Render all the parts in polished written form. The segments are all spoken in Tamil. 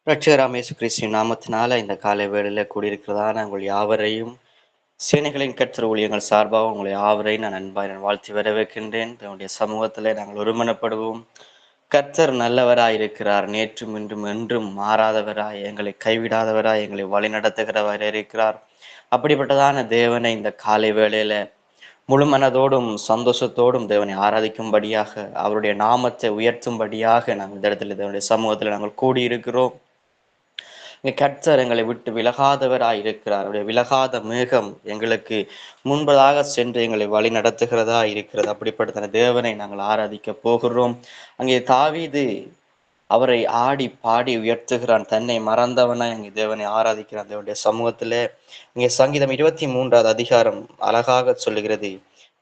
இரட்சகராம் இயேசு கிறிஸ்துவின் நாமத்தினால இந்த காலை வேளையில கூடியிருக்கிறதான உங்கள் யாவரையும் சேனைகளின் கர்த்தர் ஊழியங்கள் சார்பாக உங்களை யாவரையும் நான் அன்பாய் நான் வாழ்த்தி வரவேற்கின்றேன். தன்னுடைய சமூகத்திலே நாங்கள் ஒருமனப்படுவோம். கர்த்தர் நல்லவராய் இருக்கிறார். நேற்றும் இன்றும் என்றும் மாறாதவராய், எங்களை கைவிடாதவராய், எங்களை வழி நடத்துகிறவராய் இருக்கிறார். அப்படிப்பட்டதான தேவனை இந்த காலை வேளையில முழு மனதோடும் சந்தோஷத்தோடும் தேவனை ஆராதிக்கும்படியாக, அவருடைய நாமத்தை உயர்த்தும்படியாக நாங்கள் இந்த இடத்துல தேவனுடைய சமூகத்தில் நாங்கள் கூடியிருக்கிறோம். கர்த்தர் எங்களை விட்டு விலகாதவராய் இருக்கிறார். அவருடைய விலகாத மேகம் எங்களுக்கு முன்பதாக சென்று எங்களை வழி நடத்துகிறதா இருக்கிறது. அப்படிப்பட்ட தேவனை நாங்கள் ஆராதிக்க போகிறோம். அங்கே தாவீது அவரை ஆடி பாடி உயர்த்துகிறான். தன்னை மறந்தவனாய் அங்கே தேவனை ஆராதிக்கிறான். தேவனுடைய சமூகத்திலே இங்கே சங்கீதம் 23வது அதிகாரம் அழகாக சொல்லுகிறது,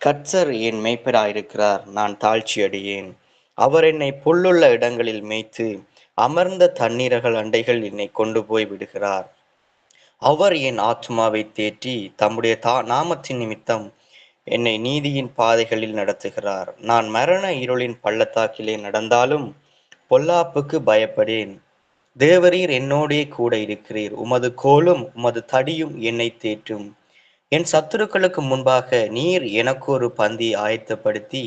கர்த்தர் என் மேய்ப்பராயிருக்கிறார், நான் தாழ்ச்சி அடையேன். அவர் என்னை புல்லுள்ள இடங்களில் மேய்த்து அமர்ந்த தண்ணீர்கள் அண்டைகள் என்னை கொண்டு போய் விடுகிறார். அவர் என் ஆத்மாவை தேற்றி தம்முடைய நாமத்தின் நிமித்தம் என்னை நீதியின் பாதைகளில் நடத்துகிறார். நான் மரண இருளின் பள்ளத்தாக்கிலே நடந்தாலும் பொல்லாப்புக்கு பயப்படேன். தேவரீர் என்னோடே கூட இருக்கிறீர். உமது கோலும் உமது தடியும் என்னை தேற்றும். என் சத்துருக்களுக்கு முன்பாக நீர் எனக்கு ஒரு பந்தி ஆயத்தப்படுத்தி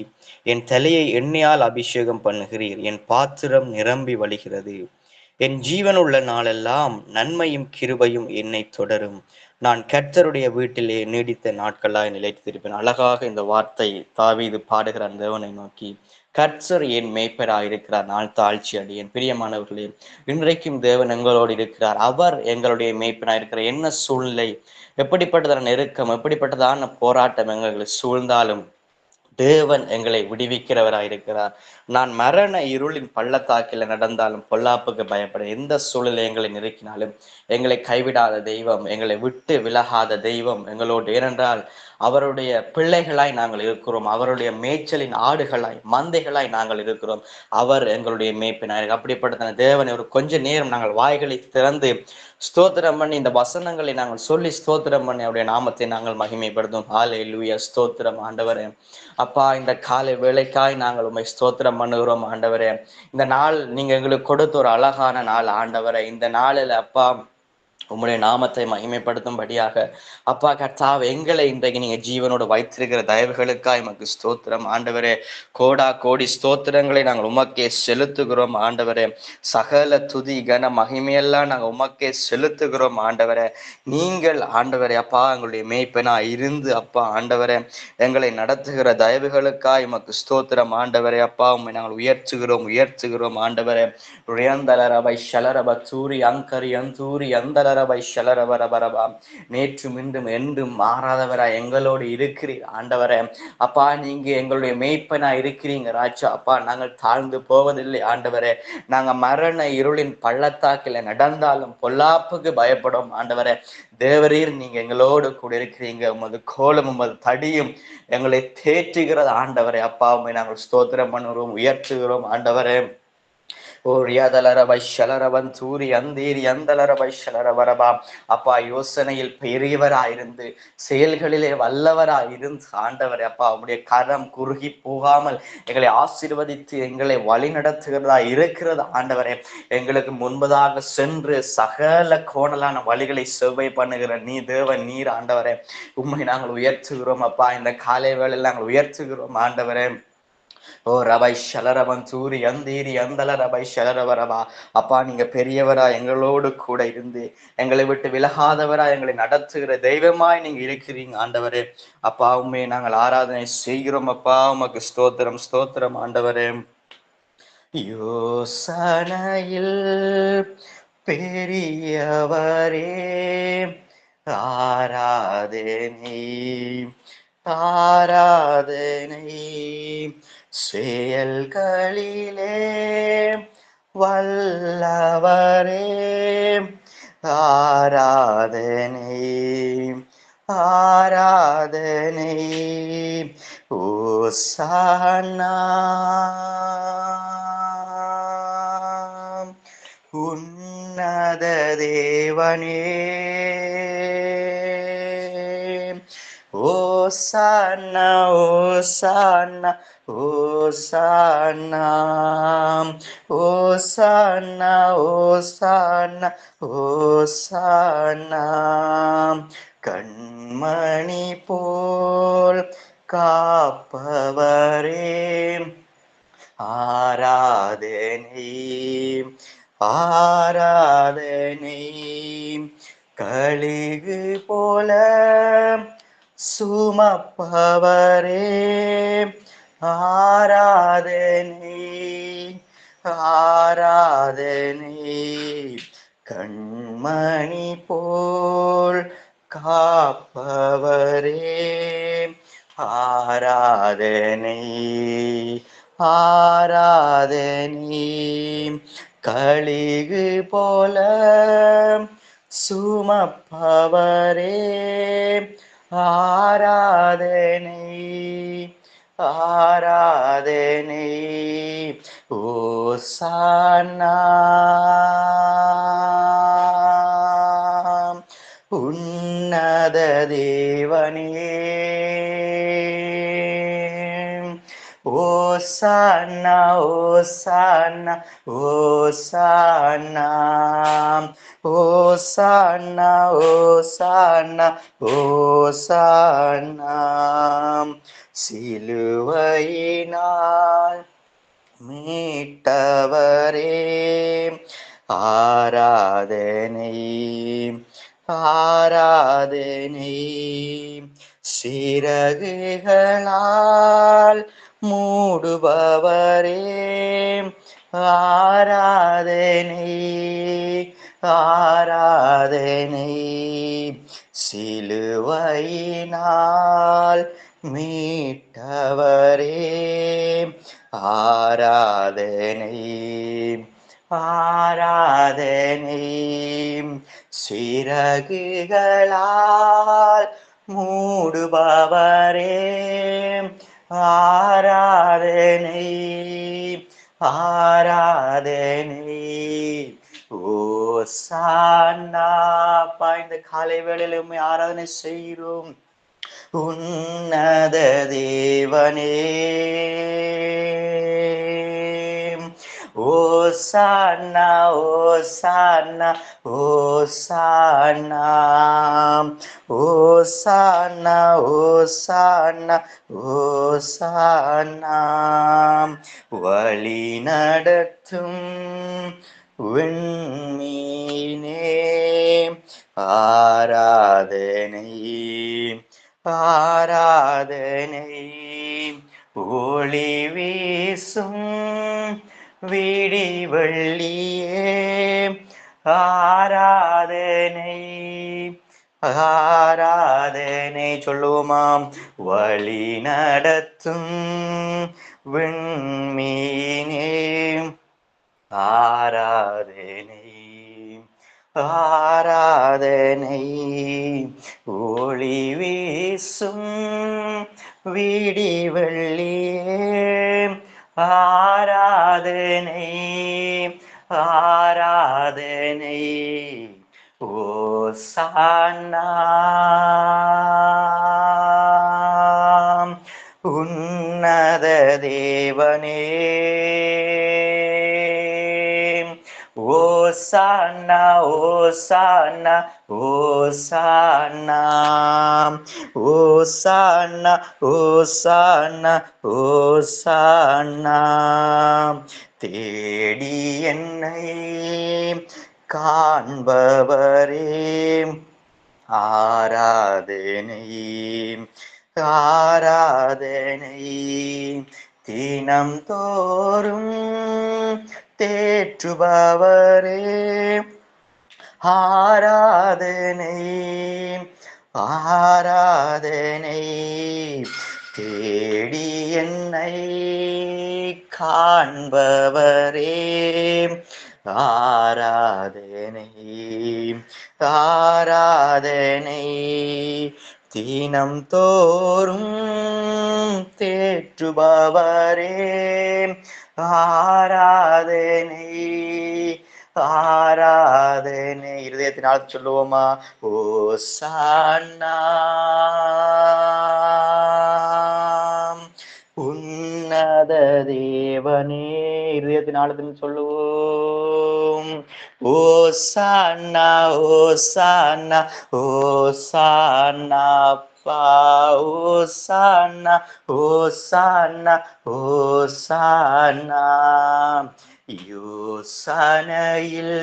என் தலையை எண்ணெயால் அபிஷேகம் பண்ணுகிறீர். என் பாத்திரம் நிரம்பி வழிகிறது. என் ஜீவனுள்ள நாளெல்லாம் நன்மையும் கிருபையும் என்னை தொடரும். நான் கர்த்தருடைய வீட்டிலே நீடித்த நாட்களாய் நிலைத்திருப்பேன். அழகாக இந்த வார்த்தை தாவீது பாடுகிற அந்த தேவனை நோக்கி, கர்த்தர் என் மேய்ப்பராயிருக்கிறார், நான் தாழ்ச்சி அடையேன். பிரியமானவர்களே, இன்றைக்கும் தேவன் எங்களோடு இருக்கிறார். அவர் எங்களுடைய மேய்ப்பனாயிருக்கிறார். என்ன சூழ்நிலை, எப்படிப்பட்டதான நெருக்கம், எப்படிப்பட்டதான போராட்டம் எங்களை சூழ்ந்தாலும் தேவன் எங்களை விடுவிக்கிறவராயிருக்கிறார். நான் மரண இருளின் பள்ளத்தாக்கில் நடந்தாலும் பொல்லாப்புக்கு பயப்பட, எந்த சூழ்நிலை எங்களை நெருக்கினாலும் எங்களை கைவிடாத தெய்வம், எங்களை விட்டு விலகாத தெய்வம் எங்களோடு. ஏனென்றால் அவருடைய பிள்ளைகளாய் நாங்கள் இருக்கிறோம். அவருடைய மேய்ச்சலின் ஆடுகளாய், மந்தைகளாய் நாங்கள் இருக்கிறோம். அவர் எங்களுடைய மேய்ப்பினார். அப்படிப்பட்ட தேவனை ஒரு கொஞ்ச நேரம் நாங்கள் வாய்களை திறந்து ஸ்தோத்திரம் பண்ணி, இந்த வசனங்களை நாங்கள் சொல்லி ஸ்தோத்திரம் பண்ணி அவருடைய நாமத்தை நாங்கள் மகிமைப்படுத்தும். ஹல்லேலூயா, ஸ்தோத்திரம் ஆண்டவரே. அப்பா, இந்த காலை வேளைக்காய் நாங்கள் உம்மை ஸ்தோத்திரம் பண்ணுகிறோம் ஆண்டவரே. இந்த நாள் நீங்க எங்களுக்கு கொடுத்த ஒரு அழகான நாள் ஆண்டவரே. இந்த நாளில் அப்பா உம்முடைய நாமத்தை மகிமைப்படுத்தும்படியாக அப்பா கர்த்தாவே, எங்களை இன்றைக்கு நீங்க ஜீவனோடு வைத்திருக்கிற தயவுகளுக்காய் எமக்கு ஸ்தோத்திரம் ஆண்டவரே. கோடா கோடி ஸ்தோத்திரங்களை நாங்கள் உமக்கே செலுத்துகிறோம் ஆண்டவரே. சகல துதி கன மகிமையெல்லாம் நாங்கள் உமக்கே செலுத்துகிறோம் ஆண்டவரே. நீங்கள் ஆண்டவரே அப்பா எங்களுடைய மேய்ப்பனா இருந்து அப்பா ஆண்டவரே எங்களை நடத்துகிற தயவுகளுக்காய் எமக்கு ஸ்தோத்திரம் ஆண்டவரே. அப்பா உம்மை நாங்கள் உயர்த்துகிறோம் ஆண்டவரே. ரியந்தலரபை ஷலரப தூரி அங்கரி அந்தூரி அந்தலரபை ஷலரபரபரபா. நேற்றும் இன்றும் என்றும் மாறாதவராய் எங்களோடு இருக்கிறீர் ஆண்டவரே. அப்பா, நீங்க எங்களுடைய மேய்ப்பனா இருக்கிறீங்க ராஜா. அப்பா, நாங்கள் தாழ்ந்து போவதில்லை ஆண்டவரே. நாங்க மரண இருளின் பள்ளத்தாக்கில நடந்தாலும் பொல்லாப்புக்கு பயப்படும் ஆண்டவரே. தேவரீர் நீங்க எங்களோடு கூட இருக்கிறீங்க. உமது கோலும் உமது தடியும் எங்களை தேற்றுகிறது ஆண்டவரே. அப்பா உம்மை நாங்கள் ஸ்தோத்திரம் பண்ணுகிறோம், உயர்த்துகிறோம் ஆண்டவரே. ஓ ரியாதலர வைஷலரவன் தூரி அந்தீரி அந்தலர வைஷலரவரபா. அப்பா, யோசனையில் பெரியவராயிருந்து செயல்களிலே வல்லவராயிருந்து ஆண்டவரே அப்பா உம்முடைய கரம் குறுகி போகாமல் எங்களை ஆசீர்வதித்து எங்களை வழி நடத்துகிறதா இருக்கிறது ஆண்டவரே. எங்களுக்கு முன்பதாக சென்று சகல கோணலான வழிகளை செவ்வை பண்ணுகிற நீ தேவன் நீர் ஆண்டவரே. உம்மை நாங்கள் உயர்த்துகிறோம் அப்பா. இந்த காலை வேளையில் நாங்கள் உயர்த்துகிறோம் ஆண்டவரே. ஓ ரபை ஷலரவன் சூரி அந்தீரி அந்தல ரபை ஷலரவரவா. அப்பா, நீங்க பெரியவரா எங்களோடு கூட இருந்து எங்களை விட்டு விலகாதவரா எங்களை நடத்துகிற தெய்வமாய் நீங்க இருக்கிறீங்க ஆண்டவரே. அப்பா உண்மை நாங்கள் ஆராதனை செய்கிறோம் அப்பா. உமக்கு ஸ்தோத்திரம் ஸ்தோத்திரம் ஆண்டவரே. யோசனையில் பெரியவரே ஆராதனை ஆராதனை, செயல்களிலே வல்லவரே ஆராதனை ஆராதனை. ஓசானா உன்னத தேவனே. ஓ ஓசானா ஓசானா ஓசானா ஓசானா ஓசானா ஓசானா கண்மணி போல் காப்பவரே ஆராதனை ஆராதனை கழுகு போல சுமப்பவரே ஆராதனை ஆராதனை கண்மணி போல் காப்பவரே ஆராதனை ஆராதனை கழுகு போல சுமப்பவரே ஆராதனை ஆராதனை ஓசானா உன்னத தேவனே ஓசானா ஓசானா ஓசானா ஓசானா ஓசானா ஓசானா சிலுவையினால் மீட்டவரே ஆராதனை ஆராதனை சிறகுகளால் மூடுபவரே ஆராதனை ஆராதனை சிலுவையினால் மீட்டவரே ஆராதனை ஆராதனை சிறகுகளால் மூடுபவரே ஆராதனை ஆராதனை ஓசானா இந்த காலை வேளையில உம்மை ஆராதனை செய்கிறோம் உன்னத தேவனே ஓசானா ஓசானா ஓசானா ஓசானா ஓசானா ஓசானா வழி நடத்தும் விண்மீனே ஆராதனை ஆராதனை ஒளி வீசும் விடிவெள்ளியே ஆராதனை ஆராதனை சொல்லுவோமாம் வழி நடத்தும் விண்மீனே ஆராதனை ஆராதனை ஒளி வீசும் விடிவெள்ளியே ஆராதனை ஆராதனை ஓசானா உன்னத தேவனே ஓசானா ஓசானா ஓசானா ஓசானா ஓசானா ஓசானா தேடி என்னை காண்பவரே ஆராதனை ஆராதனை தினம் தோறும் தேற்றுபவரே ஆராதனை ஆராதனை தேடி என்னை காண்பவரே ஆராதனை ஆராதனை தினம் தோறும் தேற்றுபவரே ஆராதனை ஆராதனை இருதயத்தினால் சொல்லுவோமா ஓசானா இருதயத்தின் ஆழத்தில் சொல்லுவோம். ஓசானா ஓசானா ஓசானா பா, ஓசானா ஓசானா ஓசானா. யோசனையில்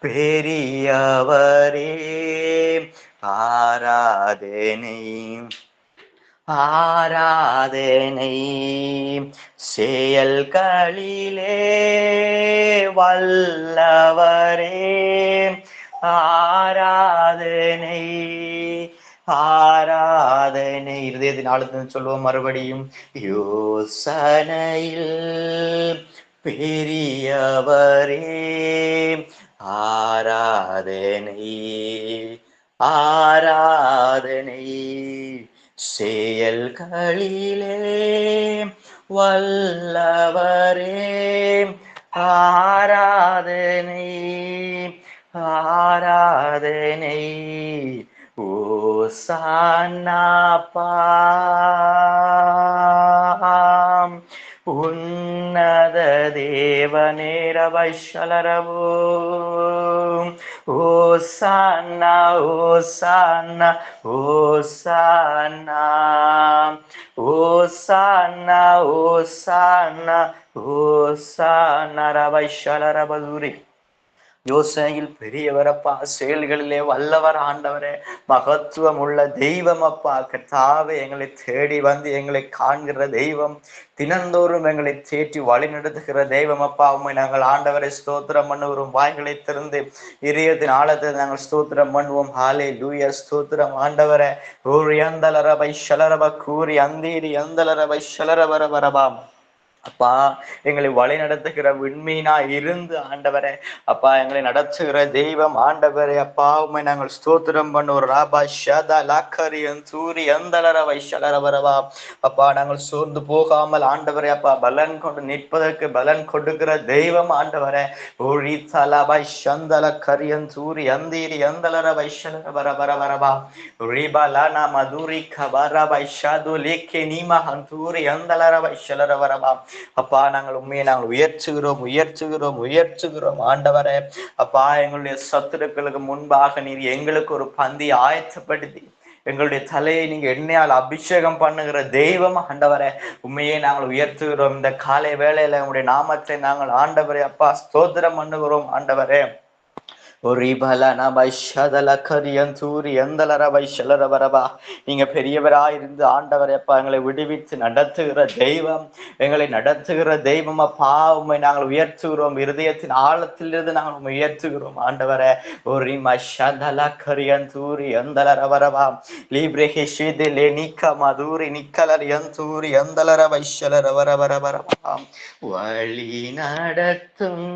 பெரியவரே ஆராதனை ஆராதனை, செயல்களிலே வல்லவரே ஆராதனை ஆராதனை. இருதயத்தின் ஆழத்தில் சொல்லுவோம் மறுபடியும். யோசனையில் பெரியவரே ஆராதனை ஆராதனை, செயல்களிலே வல்லவரே ஆராதனை ஆராதனை. ஓசானா பாம், உன்னத தேவனே ரவைஷலரவோ. ஓசானா ஓசானா ஓசானா ஓசானா ஓசானா ஓசானா ரவைஷலரபதுரி. யோசனையில் பெரியவரப்பா, செயல்களிலே வல்லவர் ஆண்டவரே, மகத்துவம் உள்ள தெய்வம் அப்பா. கர்த்தாவே, எங்களை தேடி வந்து எங்களை காண்கிற தெய்வம், தினந்தோறும் எங்களை தேற்றி வழி நடத்துகிற தெய்வம் அப்பா. உண்மை நாங்கள் ஆண்டவரை ஸ்தோத்திரம் பண்ணுவோம். வாய்களை திறந்து இதயத்தின் ஆழத்தை நாங்கள் ஸ்தோத்திரம் பண்ணுவோம். ஹாலே லூயா, ஸ்தோத்திரம் ஆண்டவரே. ஊரி அந்தலரபை ஷலரப கூறி அந்தீரி அந்தலரபை ஷலரபரபரபாம். அப்பா, எங்களை வழி நடத்துகிற விண்மீனா இருந்து ஆண்டவரே அப்பா, எங்களை நடத்துகிற தெய்வம் ஆண்டவரே அப்பா. உண்மை நாங்கள் ஸ்தோத்திரம் பண்ணுவோம். ராபா ஷதா லாக்கரியன் சூரி அந்தலர வைஷலரவரவா. அப்பா, நாங்கள் சோர்ந்து போகாமல் ஆண்டவரே அப்பா பலன் கொண்டு நிற்பதற்கு பலன் கொடுக்கிற தெய்வம் ஆண்டவரே. ஒழி தலபாய் சந்தல கரியன் சூரி அந்தீரி அந்தலர வைஷலரவரவரவா. ரிபலானா மதுரி கபரா வைஷாது லேக்கே நீமா ஹந்தூரி அந்தலர வைஷலரவரவா. அப்பா, நாங்கள் உண்மையை நாங்கள் உயர்ச்சுகிறோம் உயர்ச்சுகிறோம் உயர்ச்சுகிறோம் ஆண்டவரே அப்பா. எங்களுடைய சத்துருக்களுக்கு முன்பாக நீர் எங்களுக்கு ஒரு பந்தி ஆயத்தப்படுத்தி எங்களுடைய தலையை நீங்க எண்ணெயால் அபிஷேகம் பண்ணுகிற தெய்வம் ஆண்டவரே. உண்மையை நாங்கள் உயர்த்துகிறோம். இந்த காலை வேளையில உங்களுடைய நாமத்தை நாங்கள் ஆண்டவரே அப்பா ஸ்தோத்திரம் பண்ணுகிறோம் ஆண்டவரே. நீங்க பெரியவரா இருந்து ஆண்டவரை அப்பா எங்களை விடுவித்து நடத்துகிற தெய்வம், எங்களை நடத்துகிற தெய்வம் அப்பா. உண்மை நாங்கள் உயர்த்துகிறோம். இருதயத்தின் ஆழத்திலிருந்து நாங்கள் உயர்த்துகிறோம் ஆண்டவரை. ஒரு மஷதல கரியன் தூரி எந்தலரவரவா லீப்ரேகே ஷேதே லே நிக்க மதுரி நிக்கலர் யந்தூரி எந்தலர வைஷலரவரவரவரவா. வழி நடத்தும்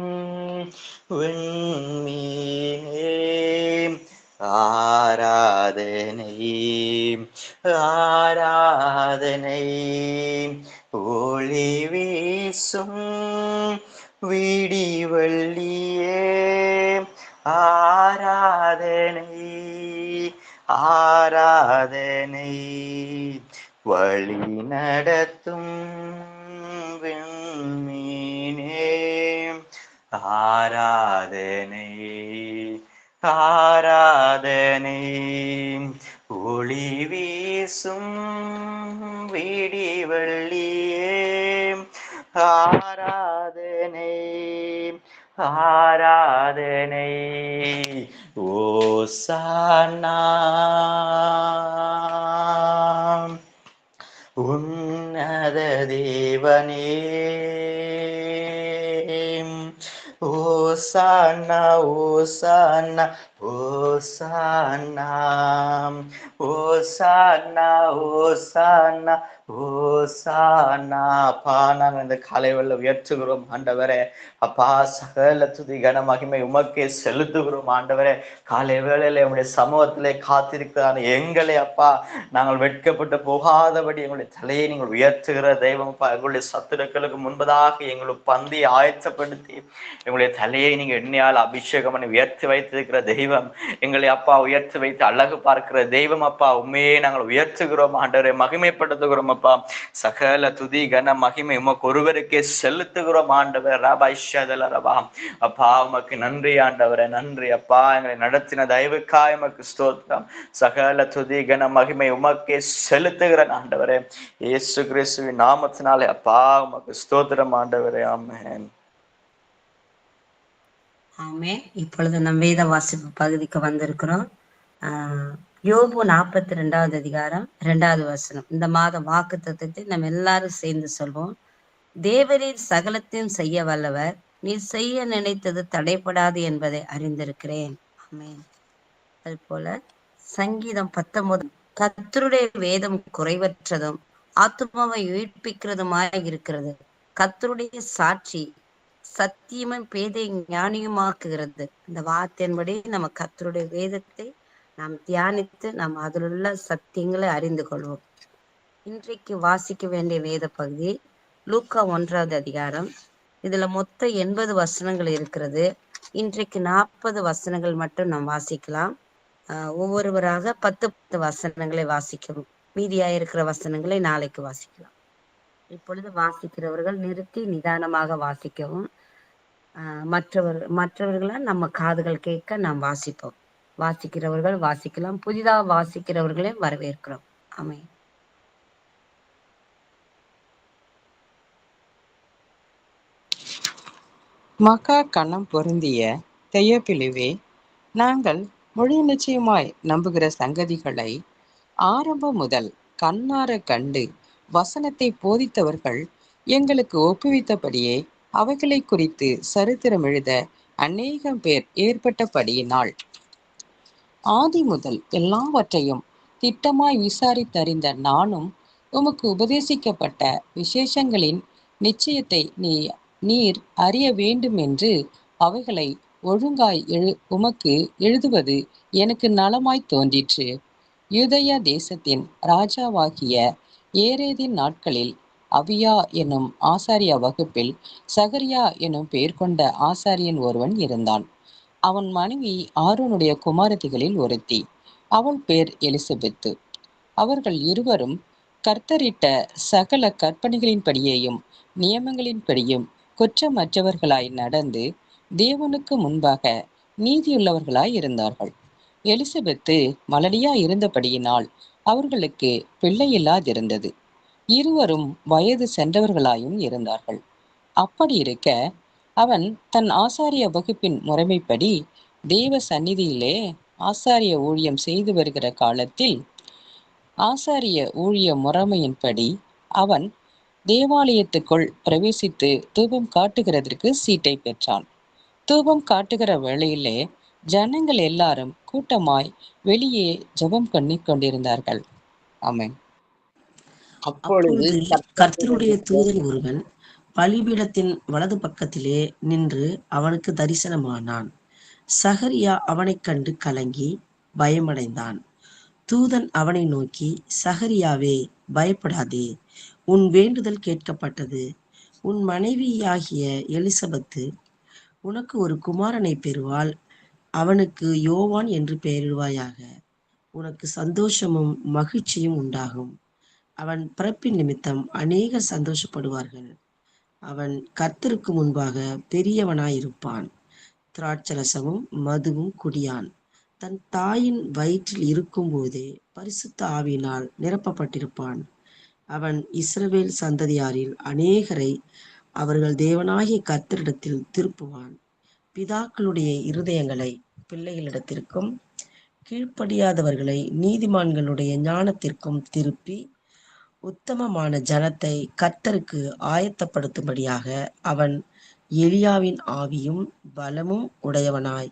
விண்மீனே ஆராதனை ஆராதனை. ஒளி வீசும் விடிவெள்ளியே ஆராதனை ஆராதனை. வழி நடத்தும் விண்மீனே ஆராதனை ஆராதனை. ஒளி வீசும் விடிவெள்ளியே ஆராதனை ஆராதனை. ஓசானா உன்னத தேவனே. ஓசானா ஓசானா ஓசானா ஓசானா ஓசானா ஓசானா. அப்பா, நாங்கள் இந்த காலை வேளையில உயர்த்துகிறோம் ஆண்டவரே அப்பா. சகல துதி கன மகிமை உமக்கே செலுத்துகிறோம் ஆண்டவரே. காலை வேளையில உங்களுடைய சமூகத்திலே காத்திருக்கிறான் எங்களை அப்பா, நாங்கள் வெட்கப்பட்டு போகாதபடி எங்களுடைய தலையை நீங்கள் உயர்த்துகிற தெய்வம் அப்பா. எங்களுடைய சத்துருக்களுக்கு முன்பதாக எங்களுக்கு பந்தி ஆயத்தப்படுத்தி எங்களுடைய தலையை நீங்க எண்ணெயால் அபிஷேகம் பண்ணி உயர்த்தி வைத்திருக்கிற தெய்வம் தெய்வம். எங்களை அப்பா உயர்த்தி வைத்து அழகு பார்க்கிற தெய்வம் அப்பா. உண்மையே நாங்கள் உயர்த்துகிறோம் ஆண்டவரை, மகிமைப்படுத்துகிறோம் அப்பா. சகல துதி கன மகிமை உமக்கு ஒருவருக்கே செலுத்துகிறோம் ஆண்டவர். ரபா அப்பா உமக்கு நன்றி ஆண்டவரே, நன்றி அப்பா. எங்களை நடத்தின தயவுக்காய் உமக்கு ஸ்தோத்திரம். சகல துதி கன மகிமை உமக்கே செலுத்துகிற ஆண்டவரே, இயேசு கிறிஸ்துவின் நாமத்தினாலே அப்பா உமக்கு ஸ்தோத்திரம் ஆண்டவரே. ஆமென். ஆமே. இப்பொழுது நம் வேத வாசிப்பு பகுதிக்கு வந்திருக்கிறோம். யோபு 42வது அதிகாரம் 2வது வசனம். இந்த மாத வாக்கு தத்துவத்தை நம்ம எல்லாரும் சேர்ந்து சொல்வோம். தேவரீர் சகலத்தையும் செய்ய வல்லவர், நீர் செய்ய நினைத்தது தடைப்படாது என்பதை அறிந்திருக்கிறேன். ஆமென். அது போல சங்கீதம் 19, கர்த்தருடைய வேதம் குறைவற்றதும் ஆத்துமாவை உயிர்ப்பிக்கிறதுமாய் இருக்கிறது. கர்த்தருடைய சாட்சி சத்தியமும் பேதை ஞானியுமாக்குகிறது. இந்த வார்த்தையின்படி நம்ம கர்த்தருடைய வேதத்தை நாம் தியானித்து நாம் அதில் உள்ள சத்தியங்களை அறிந்து கொள்வோம். இன்றைக்கு வாசிக்க வேண்டிய வேத பகுதி லூக்கா 1வது அதிகாரம். இதுல மொத்தம் 80 வசனங்கள் இருக்கிறது. இன்றைக்கு 40 வசனங்கள் மட்டும் நாம் வாசிக்கலாம். ஒவ்வொருவராக 10 வசனங்களை வாசிக்கவும், மீதியாயிருக்கிற வசனங்களை நாளைக்கு வாசிக்கலாம். இப்பொழுது வாசிக்கிறவர்கள் நிறுத்தி நிதானமாக வாசிக்கவும். மற்றவர்களால் நம்ம காதுகள் கேட்க நாம் வாசிப்போம். வாசிக்கிறவர்கள் வாசிக்கலாம். புதிதாக வாசிக்கிறவர்களே வரவேற்கிறோம். ஆமென். மகா கணம் பொருந்திய தெயோப்பிலுவே, நாங்கள் மொழி நிச்சயமாய் நம்புகிற சங்கதிகளை ஆரம்பம் முதல் கண்ணார கண்டு வசனத்தை போதித்தவர்கள் எங்களுக்கு ஒப்புவித்தபடியே அவைகளை குறித்து சரித்திரம் எழுத அநேகம் பேர் ஏற்பட்டபடியினால் ஆதி முதல் எல்லாவற்றையும் திட்டமாய் விசாரித்தறிந்த நானும் உமக்கு உபதேசிக்கப்பட்ட விசேஷங்களின் நிச்சயத்தை நீர் அறிய வேண்டும் என்று அவைகளை ஒழுங்காய் உமக்கு எழுதுவது எனக்கு நலமாய் தோன்றிற்று. யூதேயா தேசத்தின் ராஜாவாகிய ஏரேதின் நாட்களில் அபியா எனும் ஆசாரிய வகுப்பில் சகரியா எனும் பெயர் கொண்ட ஆசாரியன் ஒருவன் இருந்தான். அவன் மனைவி ஆரோனுடைய குமாரத்திகளில் ஒருத்தி. அவள் பேர் எலிசபெத்து. அவர்கள் இருவரும் கர்த்தரிட்ட சகல கற்பனைகளின்படியேயும் நியமங்களின்படியும் குற்றமற்றவர்களாய் நடந்து தேவனுக்கு முன்பாக நீதியுள்ளவர்களாய் இருந்தார்கள். எலிசபெத்து மலடியா இருந்தபடியினால் அவர்களுக்கு பிள்ளை இல்லாதிருந்தது. இருவரும் வயது சென்றவர்களாயும் இருந்தார்கள். அப்படி இருக்க அவன் தன் ஆசாரிய வகுப்பின் முறைமைப்படி தேவ சந்நிதியிலே ஆசாரிய ஊழியம் செய்து வருகிற காலத்தில் ஆசாரிய ஊழிய முறைமையின்படி அவன் தேவாலயத்துக்குள் பிரவேசித்து தூபம் காட்டுகிறதற்கு சீட்டை பெற்றான். தூபம் காட்டுகிற வேளையிலே ஜனங்கள் எல்லாரும் கூட்டமாய் வெளியே ஜெபம் பண்ணி கொண்டிருந்தார்கள். ஆமென். அப்பொழுது கர்த்தருடைய தூதன் ஒருவன் பலிபீடத்தின் வலது பக்கத்திலே நின்று அவனுக்கு தரிசனமானான். சகரியா அவனைக் கண்டு கலங்கி பயமடைந்தான். தூதன் அவனை நோக்கி, சகரியாவே, பயப்படாதே, உன் வேண்டுதல் கேட்கப்பட்டது. உன் மனைவியாகிய எலிசபெத்து உனக்கு ஒரு குமாரனை பெறுவாள். அவனுக்கு யோவான் என்று பெயரிடுவாயாக. உனக்கு சந்தோஷமும் மகிழ்ச்சியும் உண்டாகும். அவன் பிறப்பின் நிமித்தம் அநேகர் சந்தோஷப்படுவார்கள். அவன் கர்த்தருக்கு முன்பாக பெரியவனாயிருப்பான். திராட்சரசமும் மதுவும் குடியான். தன் தாயின் வயிற்றில் இருக்கும் போதே பரிசுத்த ஆவியினால் நிரப்பப்பட்டிருப்பான். அவன் இஸ்ரவேல் சந்ததியாரில் அநேகரை அவர்கள் தேவனாகிய கர்த்தரிடத்தில் திருப்புவான். பிதாக்களுடைய இருதயங்களை பிள்ளைகளிடத்திற்கும் கீழ்ப்படியாதவர்களை நீதிமான்களுடைய ஞானத்திற்கும் திருப்பி உத்தமமான ஜனத்தை கர்த்தருக்கு ஆயத்தப்படுத்தும்படியாக அவன் எலியாவின் ஆவியும் பலமும் உடையவனாய்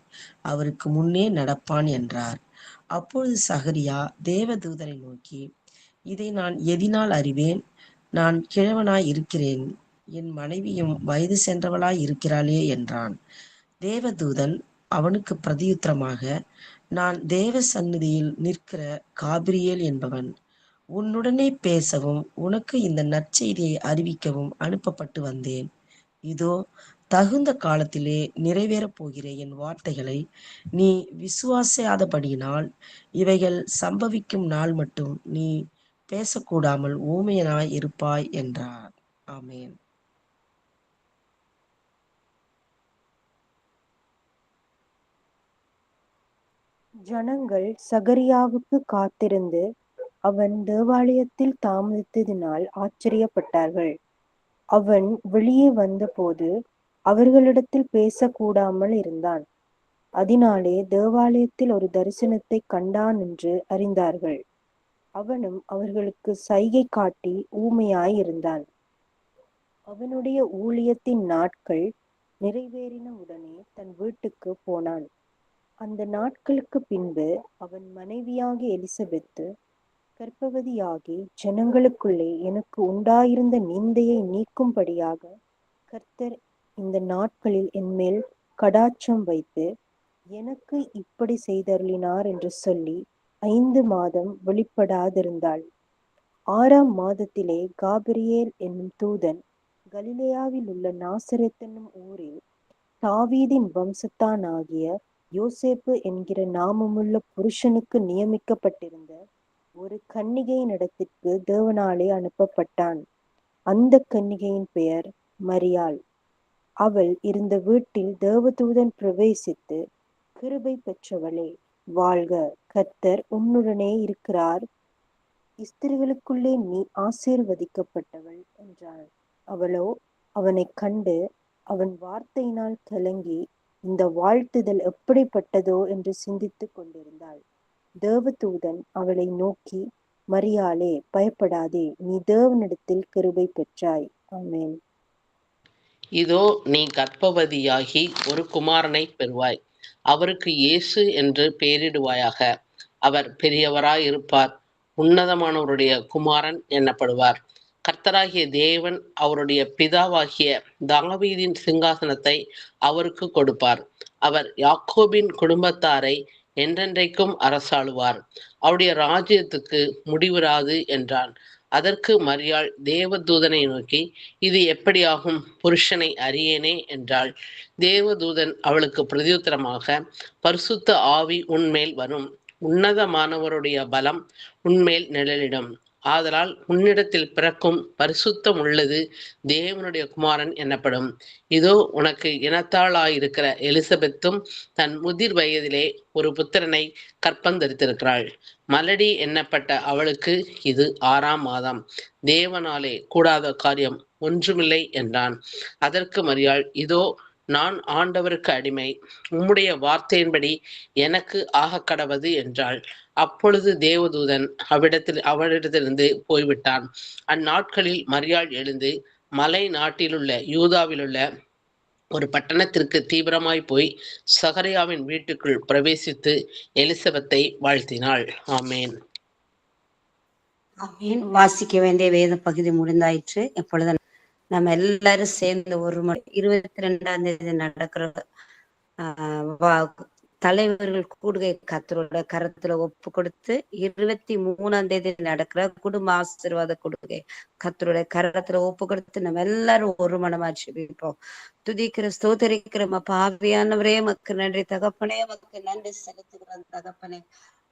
அவருக்கு முன்னே நடப்பான் என்றார். அப்பொழுது சகரியா தேவதூதனை நோக்கி, இதை நான் எதினால் அறிவேன்? நான் கிழவனாய் இருக்கிறேன், என் மனைவியும் வயது சென்றவளாய் இருக்கிறாளே என்றான். தேவதூதன் அவனுக்கு பிரதியுத்தரமாக, நான் தேவ சந்நிதியில் நிற்கிற காபிரியேல் என்பவன். உன்னுடனே பேசவும் உனக்கு இந்த நற்செய்தியை அறிவிக்கவும் அனுப்பப்பட்டு வந்தேன். இதோ, தகுந்த காலத்திலே நிறைவேறப் போகிற என் வார்த்தைகளை நீ விசுவாசியாதபடியினால் இவைகள் சம்பவிக்கும் நாள் மட்டும் நீ பேசக்கூடாமல் ஊமையனாய் இருப்பாய் என்றார். ஆமென். ஜனங்கள் சகரியாவுக்கு காத்திருந்து அவன் தேவாலயத்தில் தாமதித்ததினால் ஆச்சரியப்பட்டார்கள். அவன் வெளியே வந்தபோது அவர்களிடத்தில் பேசக்கூடாமல் இருந்தான். அதனாலே தேவாலயத்தில் ஒரு தரிசனத்தை கண்டான் என்று அறிந்தார்கள். அவனும் அவர்களுக்கு சைகை காட்டி ஊமையாய் இருந்தான். அவனுடைய ஊழியத்தின் நாட்கள் நிறைவேறின உடனே தன் வீட்டுக்கு போனான். அந்த நாட்களுக்கு பின்பு அவன் மனைவியாகிய எலிசபெத்து கர்ப்பவதியாகி, ஜனங்களுக்குள்ளே எனக்கு உண்டாயிருந்த நிந்தையை நீக்கும்படியாக கர்த்தர் இந்த நாட்களில் என்மேல் கடாட்சம் வைத்து எனக்கு இப்படி செய்தருளினார் என்று சொல்லி 5 மாதம் வெளிப்படாதிருந்தாள். 6ஆம் மாதத்திலே காபிரியேல் என்னும் தூதன் கலிலேயாவில் உள்ள நாசரேத் என்னும் ஊரில் தாவீதின் வம்சத்தானாகிய யோசேப்பு என்கிற நாமமுள்ள புருஷனுக்கு நியமிக்கப்பட்டிருந்த ஒரு கன்னிகையின் இடத்திற்கு தேவனாலே அனுப்பப்பட்டான். அந்த கன்னிகையின் பெயர் மரியாள். அவள் இருந்த வீட்டில் தேவதூதன் பிரவேசித்து, கிருபை பெற்றவளே வாழ்க, கர்த்தர் உன்னுடனே இருக்கிறார், ஸ்திரீகளுக்குள்ளே நீ ஆசீர்வதிக்கப்பட்டவள் என்றான். அவளோ அவனை கண்டு அவன் வார்த்தையினால் கலங்கி, இந்த வாழ்த்துதல் எப்படிப்பட்டதோ என்று சிந்தித்துக் கொண்டிருந்தாள். தேவதூதன் அவளை நோக்கி, மரியாளே பயப்படாதே, நீ தேவனிடத்தில் கிருபை பெற்றாய். ஆமென். இதோ நீ கர்ப்பவதியாகி ஒரு குமாரனை பெறுவாய். அவருக்கு இயேசு என்று பெயரிடுவாயாக. அவர் பெரியவராய் இருப்பார். உன்னதமானவருடைய குமாரன் எனப்படுவார். கர்த்தராகிய தேவன் அவருடைய பிதாவாகிய தாவீதின் சிங்காசனத்தை அவருக்கு கொடுப்பார். அவர் யாக்கோபின் குடும்பத்தாரை என்றென்றைக்கும் அரசாளுவார். அவருடைய ராஜ்யத்துக்கு முடிவிராது என்றான். அதற்கு மரியாள் தேவதூதனை நோக்கி, இது எப்படியாகும், புருஷனை அறியேனே என்றாள். தேவதூதன் அவளுக்கு பிரதியுத்தரமாக, பரிசுத்த ஆவி உன்மேல் வரும், உன்னதமானவருடைய பலம் உன்மேல் நிழலிடும். ஆதலால் உன்னிடத்தில் பிறக்கும் பரிசுத்தம் உள்ளது தேவனுடைய குமாரன் எனப்படும். இதோ உனக்கு இனத்தாளாயிருக்கிற எலிசபெத்தும் தன் முதிர் வயதிலே ஒரு புத்திரனை கற்பந்தரித்திருக்கிறாள். மலடி எண்ணப்பட்ட அவளுக்கு இது 6ஆம் மாதம். தேவனாலே கூடாத காரியம் ஒன்றுமில்லை என்றான். அதற்கு மரியாள், இதோ நான் ஆண்டவருக்கு அடிமை, உம்முடைய வார்த்தையின்படி எனக்கு ஆக கடவது என்றாள். அப்பொழுது தேவதூதன் அவளிடத்திலிருந்து போய்விட்டான். அந்நாட்களில் மரியாள் எழுந்து மலை நாட்டிலுள்ள யூதாவிலுள்ள ஒரு பட்டணத்திற்கு தீவிரமாய் போய் சகரியாவின் வீட்டுக்குள் பிரவேசித்து எலிசபெத்தை வாழ்த்தினாள். ஆமேன். ஆமீன். வாசிக்க வேண்டிய வேத பகுதி முடிந்தாயிற்று. இப்பொழுது நம்ம எல்லாரும் சேர்ந்து ஒரு 22ஆம் தேதி நடக்கிற தலைவர்கள் கூடுகை கர்த்தரோட கரத்துல ஒப்பு கொடுத்து, 23ஆம் தேதி நடக்கிற குடும்ப ஆசீர்வாத கூடுகை கர்த்தரோட கரத்துல ஒப்பு கொடுத்து நம்ம எல்லாரும் ஒரு மனமா ஜெபிப்போம். துதிக்கிற ஸ்தோத்தரிக்கிற பாவியானவரே மக்கு நன்றி தகப்பனே, மக்கு நன்றி செலுத்துகிறோம் தகப்பனே,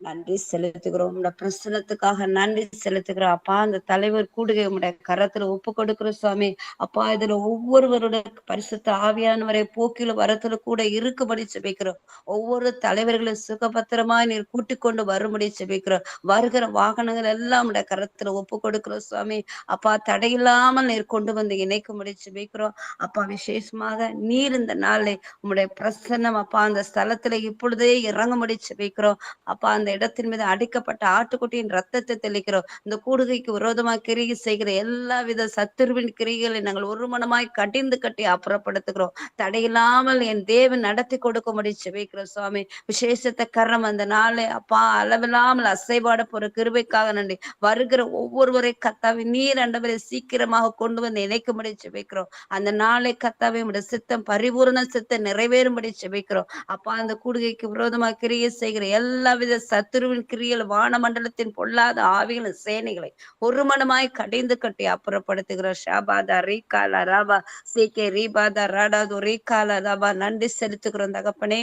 நன்றி செலுத்துகிறோம். உட பிரசனத்துக்காக நன்றி செலுத்துகிறோம் அப்பா. அந்த தலைவர் கூடுகை உடைய கரத்துல ஒப்பு கொடுக்கிற சுவாமி அப்பா. இதுல ஒவ்வொருவரோட பரிசுத்த ஆவியானவரை போக்கில வரத்துல கூட இருக்கும்படி ஜெபிக்கிறோம். ஒவ்வொரு தலைவர்களும் சுகபத்திரமா நீர் கூட்டிக் கொண்டு வரும்படி ஜெபிக்கிறோம். வருகிற வாகனங்கள் எல்லாம் உடைய கரத்துல ஒப்பு கொடுக்கிறோம் சுவாமி அப்பா. தடையில்லாமல் நீர் கொண்டு வந்து இணைக்கும்படி ஜெபிக்கிறோம் அப்பா. விசேஷமாக நீர் இந்த நாளை உங்களுடைய பிரசன்னம் அப்பா அந்த ஸ்தலத்துல இப்பொழுதே இறங்கும்படி ஜெபிக்கிறோம் அப்பா. அந்த இடத்தின் மீது அடிக்கப்பட்ட ஆட்டுக்குட்டியின் ரத்தத்தை தெளிக்கிறோம். இந்த கூடுகைக்கு விரோதமா கிரியை செய்கிற எல்லா வித சத்துருவின் கிரிகளை நாங்கள் ஒரு மனமாய் கடிந்து கட்டி அப்புறப்படுத்துகிறோம். தடையில்லாமல் என் தேவன் நடத்தி கொடுக்கும்படி ஜெபிக்கிறோம் சுவாமி. விசேஷத்தை கரம் அந்த நாளை அப்பா அளவில்லாமல் அசைபாட போற கிருபைக்காக நன்றி. வருகிற ஒவ்வொருவரை கத்தாவி நீர் ஆண்டவரை சீக்கிரமாக கொண்டு வந்து இணைக்கும்படி ஜெபிக்கிறோம். அந்த நாளை கத்தாவை உடைய சித்தம் பரிபூர்ண சித்தம் நிறைவேறும்படி ஜெபிக்கிறோம் அப்பா. அந்த கூடுகைக்கு விரோதமா கிரியை செய்கிற எல்லா வித சத்துருவின் கிரியல் வானமண்டலத்தின் பொல்லாத ஆவிகளின் சேனைகளை ஒரு மனமாய் கடிந்து கட்டி அப்புறப்படுத்துகிற ஷாபாதா ரீகாலா ராபா சீக்கே ரீபாதா ராடாது ரீகாலா ராபா நன்றி செலுத்துகிறோம் தகப்பனே.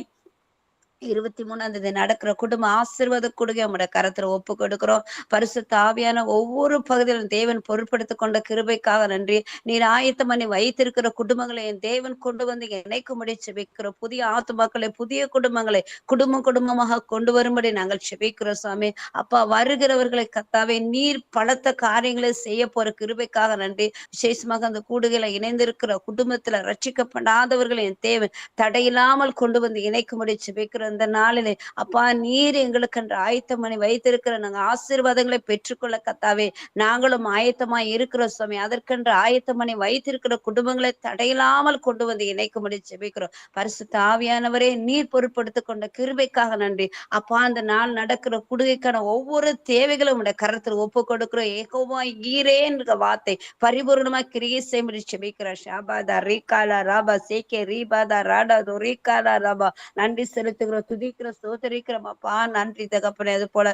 23ஆம் நடக்கிற குடும்ப ஆசீர்வாத கொடுங்க நம்முடைய கரத்துல ஒப்பு கொடுக்கிறோம். பரிசுத்த ஆவியான ஒவ்வொரு பகுதியிலும் தேவன் பொருட்படுத்திக் கொண்ட கிருபைக்காக நன்றி. நீர் ஆயத்தம் பண்ணி வைத்திருக்கிற குடும்பங்களை என் தேவன் கொண்டு வந்து இணைக்கும்படி செபிக்கிறோம். புதிய ஆத்துமாக்களை புதிய குடும்பங்களை குடும்பமாக கொண்டு வரும்படி நாங்கள் செபிக்கிறோம் சுவாமி. அப்பா வருகிறவர்களை கத்தாவே நீர் பலத்த காரியங்களை செய்ய போற கிருபைக்காக நன்றி. விசேஷமாக அந்த கூடுகளை இணைந்திருக்கிற குடும்பத்துல ரட்சிக்கப்படாதவர்களை என் தேவன் தடையில்லாமல் கொண்டு வந்து இணைக்கும்படி செபிக்கிறோம். இந்த நாளிலே அப்பா நீர் எங்களுக்கு என்று ஆயத்தம் பண்ணி வைத்திருக்கிற நாங்க ஆசீர்வாதங்களை பெற்றுக்கொள்ள கத்தாவே நாங்களும் ஆயத்தமாய் இருக்கிற சுவாமி. அதற்கென்று ஆயத்தம் பண்ணி வைத்திருக்கிற குடும்பங்களை தடையில்லாமல் கொண்டு வந்து இணைக்கும்படி செபிக்கிறோம். பரிசுத்த ஆவியானவரே நீர் பொருட்படுத்திக் கொண்ட கிருபைக்காக நன்றி. அப்பா அந்த நாள் நடக்கிற குடுகைக்கான ஒவ்வொரு தேவைகளும் உடைய கரத்தில் ஒப்பு கொடுக்கிறோம். ஏகோவா ஈரே என்ற வார்த்தை பரிபூர்ணமா கிரியை செய்யும்படி செபிக்கிறோம். ஷாபாதா ரீகாலா ராபா சேகே ரீபாதா ராடா ரீகாலா ராபா நன்றி செலுத்துகிறோம், துதிக்கிற சோதரிக்கிறோம் அப்பா. நன்றி தகப்பனே. அது போல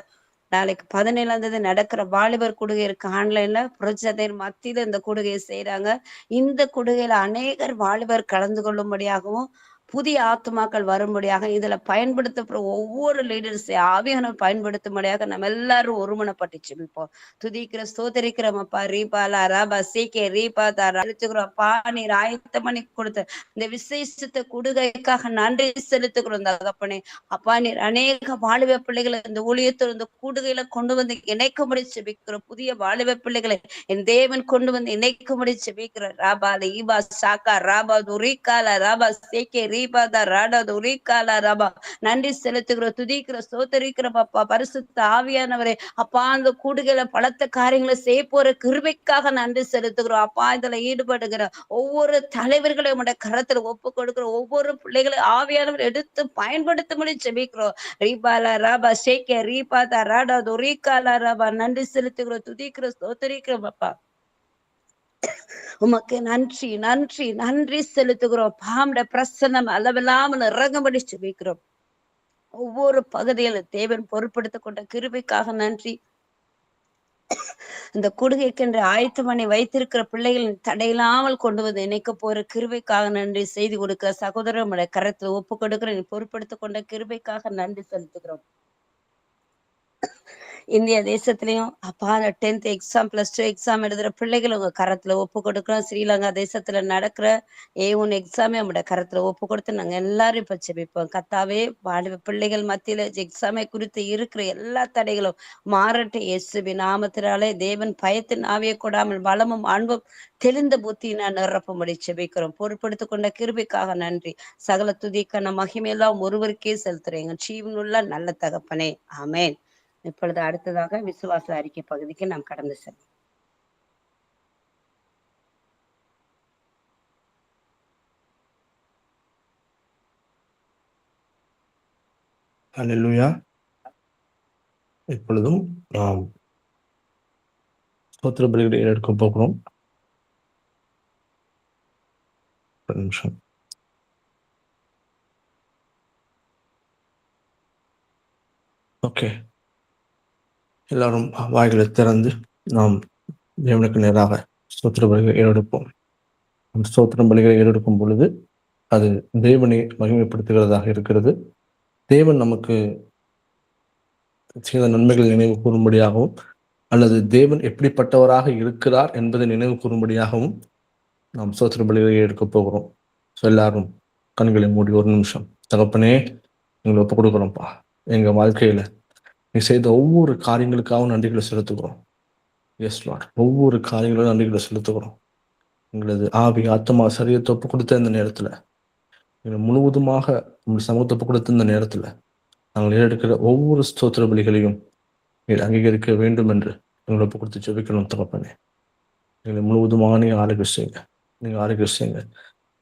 நாளைக்கு 17ஆம் நடக்கிற வாலிபர் கூடுகை இருக்கு ஆன்லைன்ல. புரட்சதையின் மத்தியில இந்த கூடுகையை செய்யறாங்க. இந்த கூடுகையில அநேகர் வாலிபர் கலந்து கொள்ளும்படியாகவும் புதிய ஆத்துமாக்கள் வரும்படியாக இதுல பயன்படுத்தப்படுற ஒவ்வொரு லீடர்ஸ் ஆவியானவர் பயன்படுத்தும்படியாக நம்ம எல்லாரும் ஒருமனப்பட்டு செபிப்போம். துதிக்கிற ஸ்தோத்தரிக்கிறோம் அப்பா. ரீபாலா ராபா சீக்கே ரீபாதா அழிச்சுக்கிறோம் அப்பா. நீர் ஆயத்தம் பண்ணி கொடுத்த இந்த விசேஷத்தை கொடுகைக்காக நன்றி செலுத்துக்கிறோம் தகப்பனே. அப்பா நீர் அநேக வாலிப பிள்ளைகளை இந்த ஊழியத்தில் இந்த கூடுகையில கொண்டு வந்து இணைக்கும்படி செபிக்கிறோம். புதிய வாலிப பிள்ளைகளை என் தேவன் கொண்டு வந்து இணைக்கும்படி செபிக்கிறோம். ராபா ஈபா சாக்கா ராபா துரிகாலா ராபா சேக்கே ரீபாதா ராடா துரிகாலா ராபா நன்றி செலுத்துகிறோம், துதிக்கிற சோதரிக்கிற அப்பா. பரிசுத்த ஆவியானவரே அப்பா அந்த கூடுகளை பலத்த காரியங்களை செய்ய போற கிருபைக்காக நன்றி செலுத்துகிறோம் அப்பா. இதுல ஈடுபடுகிற ஒவ்வொரு தலைவர்களையும் உடைய கரத்துல ஒப்பு கொடுக்கிற ஒவ்வொரு பிள்ளைகளை ஆவியானவர் எடுத்து பயன்படுத்தும்படி செபிக்கிறோம். ரீபாலா ராபா சேக்கே ரீபாதா ராடா துரிகாலா ராபா நன்றி செலுத்துகிறோம், துதிக்கிற சோதரிக்கிறோம் அப்பா. உமக்கு நன்றி நன்றி நன்றி செலுத்துகிறோம். பாம்ட பிரசன்னம் அளவில்லாமல் இறங்கும்படி செபிக்கிறோம். ஒவ்வொரு பகுதியிலும் தேவன் பொருட்படுத்திக் கொண்ட கிருபைக்காக நன்றி. இந்த கொடுகைக்கென்று ஆயத்தம் பண்ணி வைத்திருக்கிற பிள்ளைகளின் தடையில்லாமல் கொண்டு வந்து இணைக்க போற கிருபைக்காக நன்றி. செய்தி கொடுக்க சகோதரனுடைய கரத்துல ஒப்பு கொடுக்கிற நீ பொருட்படுத்திக் கொண்ட கிருபைக்காக நன்றி செலுத்துகிறோம். இந்திய தேசத்திலையும் அப்பா 10th எக்ஸாம் +2 எக்ஸாம் எழுதுற பிள்ளைகள் உங்க கரத்துல ஒப்பு கொடுக்கிறோம். ஸ்ரீலங்கா தேசத்துல நடக்கிற A1 எக்ஸாமே நம்முடைய கரத்துல ஒப்பு கொடுத்து நாங்க எல்லாரும் இப்ப செபிப்போம். கத்தாவே வாலிப பிள்ளைகள் மத்தியில எக்ஸாமை குறித்து இருக்கிற எல்லா தடைகளும் மாறட்டு இயேசுவி நாமத்தினாலே. தேவன் பயத்தின் ஆவியை கொடாமல் பலமும் அன்பும் தெளிந்த புத்தியினா நிரப்பும்படி செபிக்கிறோம். பொறுப்படுத்திக் கொண்ட கிருபைக்காக நன்றி. சகல துதிக்கான மகிமையெல்லாம் ஒருவருக்கே செலுத்துறேங்க ஜீவனுள்ள நல்ல தகப்பனே, ஆமேன். இப்பொழுது அடுத்ததாக விசுவாச அறிக்கை பகுதிக்கு நாம் கடந்து செல்வோம். அல்லேலூயா. இப்பொழுதும் நாம் ஸ்தோத்திர பலிகளை எடுக்க போகிறோம். ஒரு நிமிஷம். ஓகே, எல்லாரும் வாய்களை திறந்து நாம் தேவனுக்கு நேராக ஸ்தோத்திர பலிகளை ஏறெடுப்போம். ஸ்தோத்திர பலிகளை ஏறெடுக்கும் பொழுது அது தேவனை மகிமைப்படுத்துகிறதாக இருக்கிறது. தேவன் நமக்கு செய்த நன்மைகளை நினைவு கூறும்படியாகவும் அல்லது தேவன் எப்படிப்பட்டவராக இருக்கிறார் என்பதை நினைவு கூறும்படியாகவும் நாம் ஸ்தோத்திர பலிகளை எடுக்க போகிறோம். ஸோ எல்லாரும் கண்களை மூடி ஒரு நிமிஷம். தகப்பனே, எங்களை ஒப்பு கொடுக்குறோம்ப்பா. எங்க வாழ்க்கையில நீ செய்த ஒவ்வொரு காரியங்களுக்காகவும் நன்றிகளை செலுத்துகிறோம். எஸ் லார்ட், ஒவ்வொரு காரியங்களும் நன்றிகளை செலுத்துகிறோம். எங்களது ஆவி ஆத்மா சரீரத்தை ஒப்பு கொடுத்த இந்த நேரத்துல, எங்களை முழுவதுமாக உங்கள் சமூகத்தை ஒப்பு கொடுத்த இந்த நேரத்துல நாங்கள் ஏறெடுக்கிற ஒவ்வொரு ஸ்தோத்திர பலிகளையும் நீர் அங்கீகரிக்க வேண்டும் என்று எங்களை ஒப்பு கொடுத்து ஜெபிக்கணும். தகப்பனே, எங்களை முழுவதுமாக நீங்க ஆரோக்கியம் செய்யுங்க. நீங்க ஆரோக்கியம் செய்யுங்க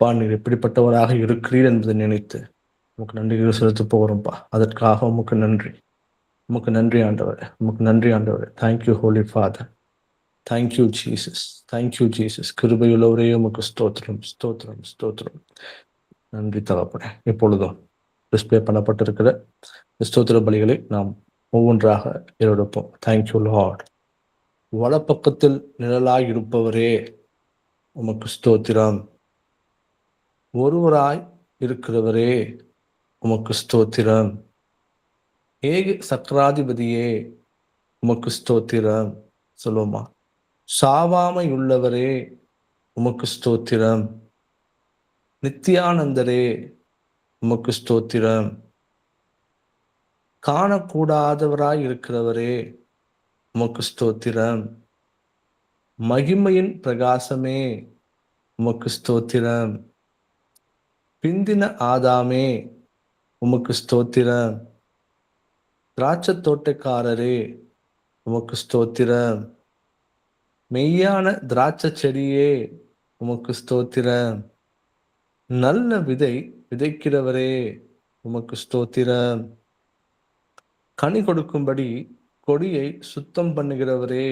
பா. நீர் எப்படிப்பட்டவராக இருக்கிறீர் என்பதை நினைத்து உமக்கு நன்றிகளை செலுத்த போகிறோம்ப்பா. அதற்காக உமக்கு நன்றி. உமக்கு நன்றி ஆண்டவர், உமக்கு நன்றி ஆண்டவர். Thank you holy father, thank you Jesus, thank you Jesus. கிருபையுள்ளவரே உமக்கு ஸ்தோத்திரம், ஸ்தோத்திரம், ஸ்தோத்திரம். நன்றி தகப்பனே. இப்பொழுதும் டிஸ்பிளே பண்ணப்பட்டிருக்கிற ஸ்தோத்திர பலிகளை நாம் ஒவ்வொன்றாக ஏறெடுப்போம். Thank you Lord. வலப்பக்கத்தில் நிழலாய் இருப்பவரே உமக்கு ஸ்தோத்திரம். ஒருவராய் இருக்கிறவரே உமக்கு ஸ்தோத்திரம். ஏக சக்கராதிபதியே உமக்கு ஸ்தோத்திரம். சொல்லுவோமா? சாவாமை உள்ளவரே உமக்கு ஸ்தோத்திரம். நித்யானந்தரே உமக்கு ஸ்தோத்திரம். காணக்கூடாதவராய் இருக்கிறவரே உமக்கு ஸ்தோத்திரம். மகிமையின் பிரகாசமே உமக்கு ஸ்தோத்திரம். பிந்தின ஆதாமே உமக்கு ஸ்தோத்திரம். திராட்சை தோட்டக்காரரே உமக்கு ஸ்தோத்திரம். மெய்யான திராட்சை செடியே உமக்கு ஸ்தோத்திரம். நல்ல விதை விதைக்கிறவரே உமக்கு ஸ்தோத்திரம். கனி கொடுக்கும்படி கொடியை சுத்தம் பண்ணுகிறவரே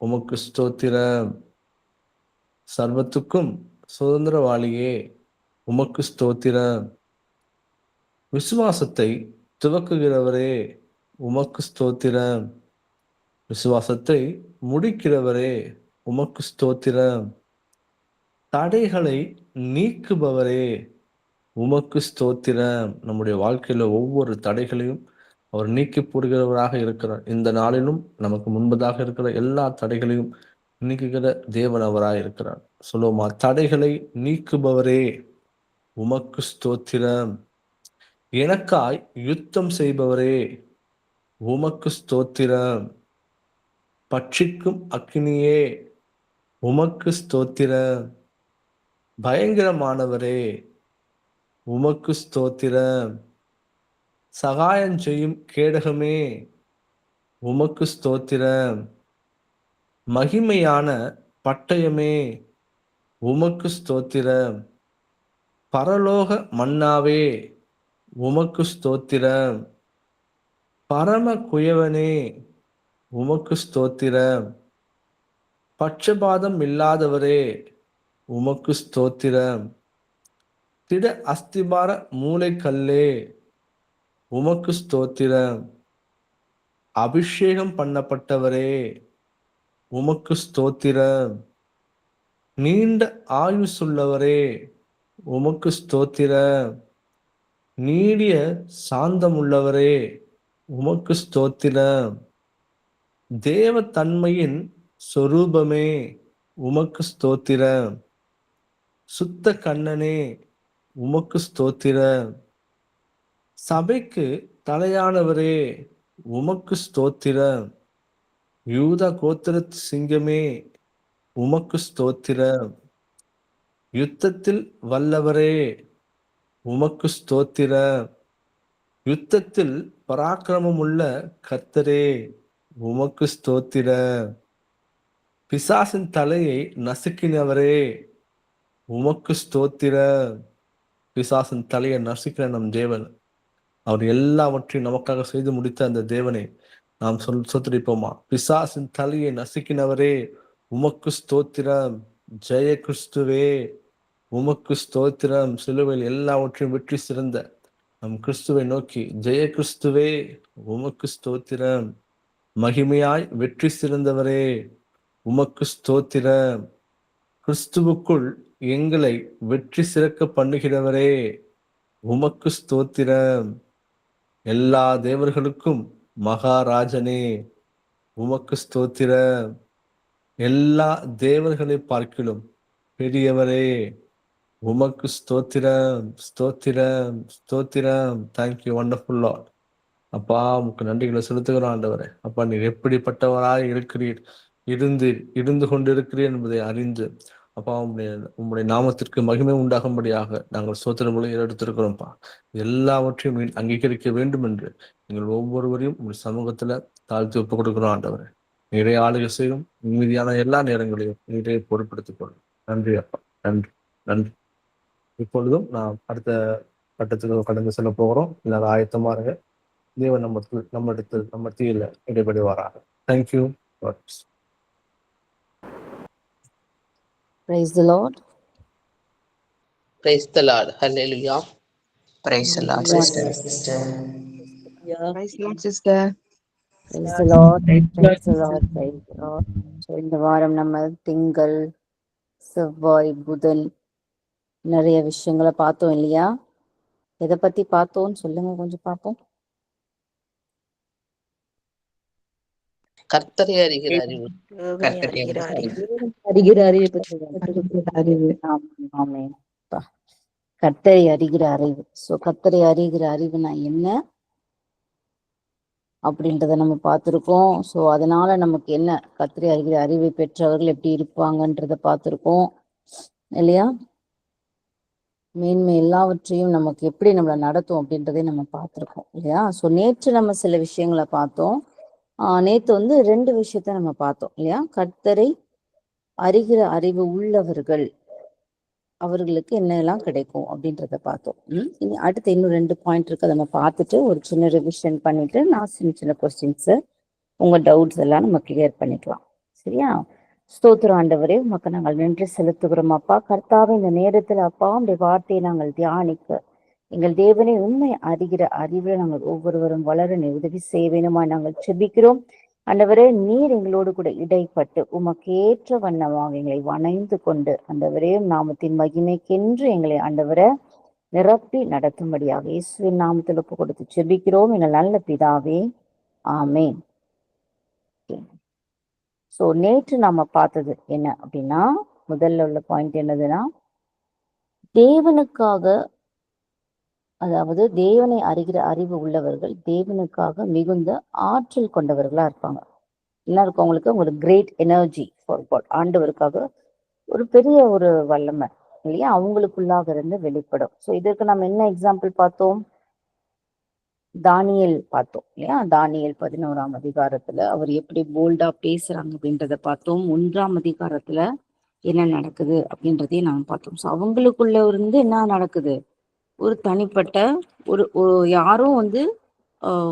உமக்கு ஸ்தோத்திரம். சர்வத்துக்கும் சுதந்திரவாளியே உமக்கு ஸ்தோத்திரம். விசுவாசத்தை துவக்குகிறவரே உமக்கு ஸ்தோத்திரம். விசுவாசத்தை முடிக்கிறவரே உமக்கு ஸ்தோத்திரம். தடைகளை நீக்குபவரே உமக்கு ஸ்தோத்திரம். நம்முடைய வாழ்க்கையில ஒவ்வொரு தடைகளையும் அவர் நீக்கி போடுகிறவராக இருக்கிறார். இந்த நாளிலும் நமக்கு முன்பதாக இருக்கிற எல்லா தடைகளையும் நீக்குகிற தேவன் அவராய் இருக்கிறார். சொல்லுவோமா? தடைகளை நீக்குபவரே உமக்கு ஸ்தோத்திரம். எனக்காய் யுத்தம் செய்பவரே உமக்கு ஸ்தோத்திரம். பட்சிக்கும் அக்கினியே உமக்கு ஸ்தோத்திரம். பயங்கரமானவரே உமக்கு ஸ்தோத்திரம். சகாயம் செய்யும் கேடகமே உமக்கு ஸ்தோத்திரம். மகிமையான பட்டயமே உமக்கு ஸ்தோத்திரம். பரலோக மன்னாவே உமக்கு ஸ்தோத்திரம். பரம குயவனே உமக்கு ஸ்தோத்திரம். பட்சபாதம் இல்லாதவரே உமக்கு ஸ்தோத்திரம். திட அஸ்திபார மூளைக்கல்லே உமக்கு ஸ்தோத்திரம். அபிஷேகம் பண்ணப்பட்டவரே உமக்கு ஸ்தோத்திரம். நீண்ட ஆயுசுள்ளவரே உமக்கு ஸ்தோத்திரம். நீடிய சாந்தமுள்ளவரே உமக்கு ஸ்தோத்திரம். தேவ தன்மையின் சொரூபமே உமக்கு ஸ்தோத்திரம். சுத்த கண்ணனே உமக்கு ஸ்தோத்திரம். சபைக்கு தலையானவரே உமக்கு ஸ்தோத்திரம். யூதா கோத்திரத்து சிங்கமே உமக்கு ஸ்தோத்திரம். யுத்தத்தில் வல்லவரே உமக்கு ஸ்தோத்திரம். யுத்தத்தில் பராக்கிரமமுள்ள கர்த்தரே உமக்கு ஸ்தோத்திரம். பிசாசின் தலையை நசுக்கினவரே உமக்கு ஸ்தோத்திரம். பிசாசின் தலையை நசுக்கிற நம் தேவன், அவர் எல்லாவற்றையும் நமக்காக செய்து முடித்த அந்த தேவனை நாம் சொத்திரிப்போமா? பிசாசின் தலையை நசுக்கினவரே உமக்கு ஸ்தோத்திரம். ஜெய கிறிஸ்துவே உமக்கு ஸ்தோத்திரம். சிலுவையில் எல்லாவற்றையும் வெற்றி சிறந்த நம் கிறிஸ்துவை நோக்கி, ஜெய கிறிஸ்துவே உமக்கு ஸ்தோத்திரம். மகிமையாய் வெற்றி சிறந்தவரே உமக்கு ஸ்தோத்திரம். கிறிஸ்துவுக்குள் எங்களை வெற்றி சிறக்க பண்ணுகிறவரே உமக்கு ஸ்தோத்திரம். எல்லா தேவர்களுக்கும் மகாராஜனே உமக்கு ஸ்தோத்திரம். எல்லா தேவர்களை பார்க்கிலும் பெரியவரே உமக்கு ஸ்தோத்திரம். ஸ்தோத்திரம் ஸ்தோத்திரம். Thank you wonderful Lord. அப்பா உமக்கு நன்றிகளை செலுத்துகிறோம் ஆண்டவரே. அப்பா நீர் எப்படிப்பட்டவராய் இருக்கிறீர், இருந்து கொண்டிருக்கிறீர் என்பதை அறிந்து அப்பா உம்முடைய நாமத்திற்கு மகிமை உண்டாகும்படியாக நாங்கள் ஸ்தோத்திரங்களை எடுத்திருக்கிறோம்ப்பா. எல்லாவற்றையும் அங்கீகரிக்க வேண்டும் என்று நீங்கள் ஒவ்வொருவரையும் உங்கள் சமூகத்துல தாழ்த்தி ஒப்புக் கொடுக்கிறோம் ஆண்டவரே. நிறைய ஆளுகை செய்யும் மீதியான எல்லா நேரங்களையும் நிறைய பொருட்படுத்திக் கொள்ளும். நன்றி அப்பா, நன்றி நன்றி. இப்பொழுதும் நாம் அடுத்த கட்டத்துக்கு கடந்து செல்ல போகிறோம். எல்லாரும் ஆயத்தமா இருங்க. தேவன் நம்ம மத்தியில இடைபடுவாராக. Thank you. Praise the Lord. Praise the Lord. Hallelujah. Praise the Lord, sister. Yeah. Praise the Lord, sister. Praise the Lord. Praise the Lord. Praise the Lord. So இந்த வாரம் நம்ம திங்கள், செவ்வாய், புதன் நிறைய விஷயங்களை பார்த்தோம் இல்லையா? எதை பத்தி பார்த்தோம்னு சொல்லுங்க கொஞ்சம் பார்ப்போம். கர்த்தரை அறிகிற அறிவு. அறிகிற அறிவு அறிவு. ஆமென். கர்த்தரை அறிகிற அறிவு. சோ கர்த்தரை அறிகிற அறிவுனா என்ன அப்படின்றத நம்ம பார்த்திருக்கோம். ஸோ அதனால நமக்கு என்ன கர்த்தரை அறிகிற அறிவை பெற்றவர்கள் எப்படி இருப்பாங்கன்றத பார்த்திருக்கோம் இல்லையா? மேன்மை எல்லாவற்றையும் நமக்கு எப்படி நம்மளை நடத்தும் அப்படின்றதை நம்ம பார்த்திருக்கோம் இல்லையா? ஸோ நேற்று நம்ம சில விஷயங்களை பார்த்தோம். நேற்று வந்து 2 விஷயத்த நம்ம பார்த்தோம் இல்லையா? கர்த்தரை அறிகிற அறிவு உள்ளவர்கள் அவர்களுக்கு என்னெல்லாம் கிடைக்கும் அப்படின்றத பார்த்தோம். இனி அடுத்து இன்னும் 2 பாயிண்ட் இருக்கு, அதை நம்ம பார்த்துட்டு ஒரு சின்ன ரிவிஷன் பண்ணிட்டு நான் சின்ன கொஸ்டின்ஸ் உங்க டவுட்ஸ் எல்லாம் நம்ம கிளியர் பண்ணிக்கலாம். சரியா? ஸ்தோத்திரம் ஆண்டவரே, உமக்கு நாங்கள் நன்றி செலுத்துகிறோம் அப்பா. கர்த்தாவே, இந்த நேரத்தில் அப்பா உடைய வார்த்தையை நாங்கள் தியானிக்க எங்கள் தேவனை உண்மை அறிகிற அறிவில் நாங்கள் ஒவ்வொருவரும் வளர உதவி செய்ய வேணுமா நாங்கள் செபிக்கிறோம். ஆண்டவரே, நீர் எங்களோடு கூட இடைப்பட்டு உமக்கேற்ற வண்ணமாக எங்களை வணைந்து கொண்டு ஆண்டவரே நாமத்தின் மகிமைக்கென்று எங்களை ஆண்டவரை நிரப்பி நடத்தும்படியாக இயேசுவின் நாமத்தில் ஒப்பு கொடுத்து செபிக்கிறோம் எங்கள் நல்ல பிதாவே, ஆமேன். ஸோ நேற்று நாம பார்த்தது என்ன அப்படின்னா, முதல்ல உள்ள பாயிண்ட் என்னதுன்னா, தேவனுக்காக, அதாவது தேவனை அறிகிற அறிவு உள்ளவர்கள் தேவனுக்காக மிகுந்த ஆற்றல் கொண்டவர்களா இருப்பாங்க. என்ன இருக்கும் அவங்களுக்கு? ஒரு கிரேட் எனர்ஜி ஃபார் காட். ஆண்டவருக்காக ஒரு பெரிய ஒரு வல்லமை இல்லையா அவங்களுக்குள்ளாக இருந்து வெளிப்படும். ஸோ இதற்கு நம்ம என்ன எக்ஸாம்பிள் பார்த்தோம்? தானியேல் பார்த்தோம் இல்லையா? தானியேல் 11ஆம் அதிகாரத்துல அவர் எப்படி போல்டா பேசுறாங்க அப்படின்றத பார்த்தோம். 1ஆம் அதிகாரத்துல என்ன நடக்குது அப்படின்றதையும் நாம பார்த்தோம். ஸோ அவங்களுக்குள்ள இருந்து என்ன நடக்குது? ஒரு தனிப்பட்ட ஒரு யாரும் வந்து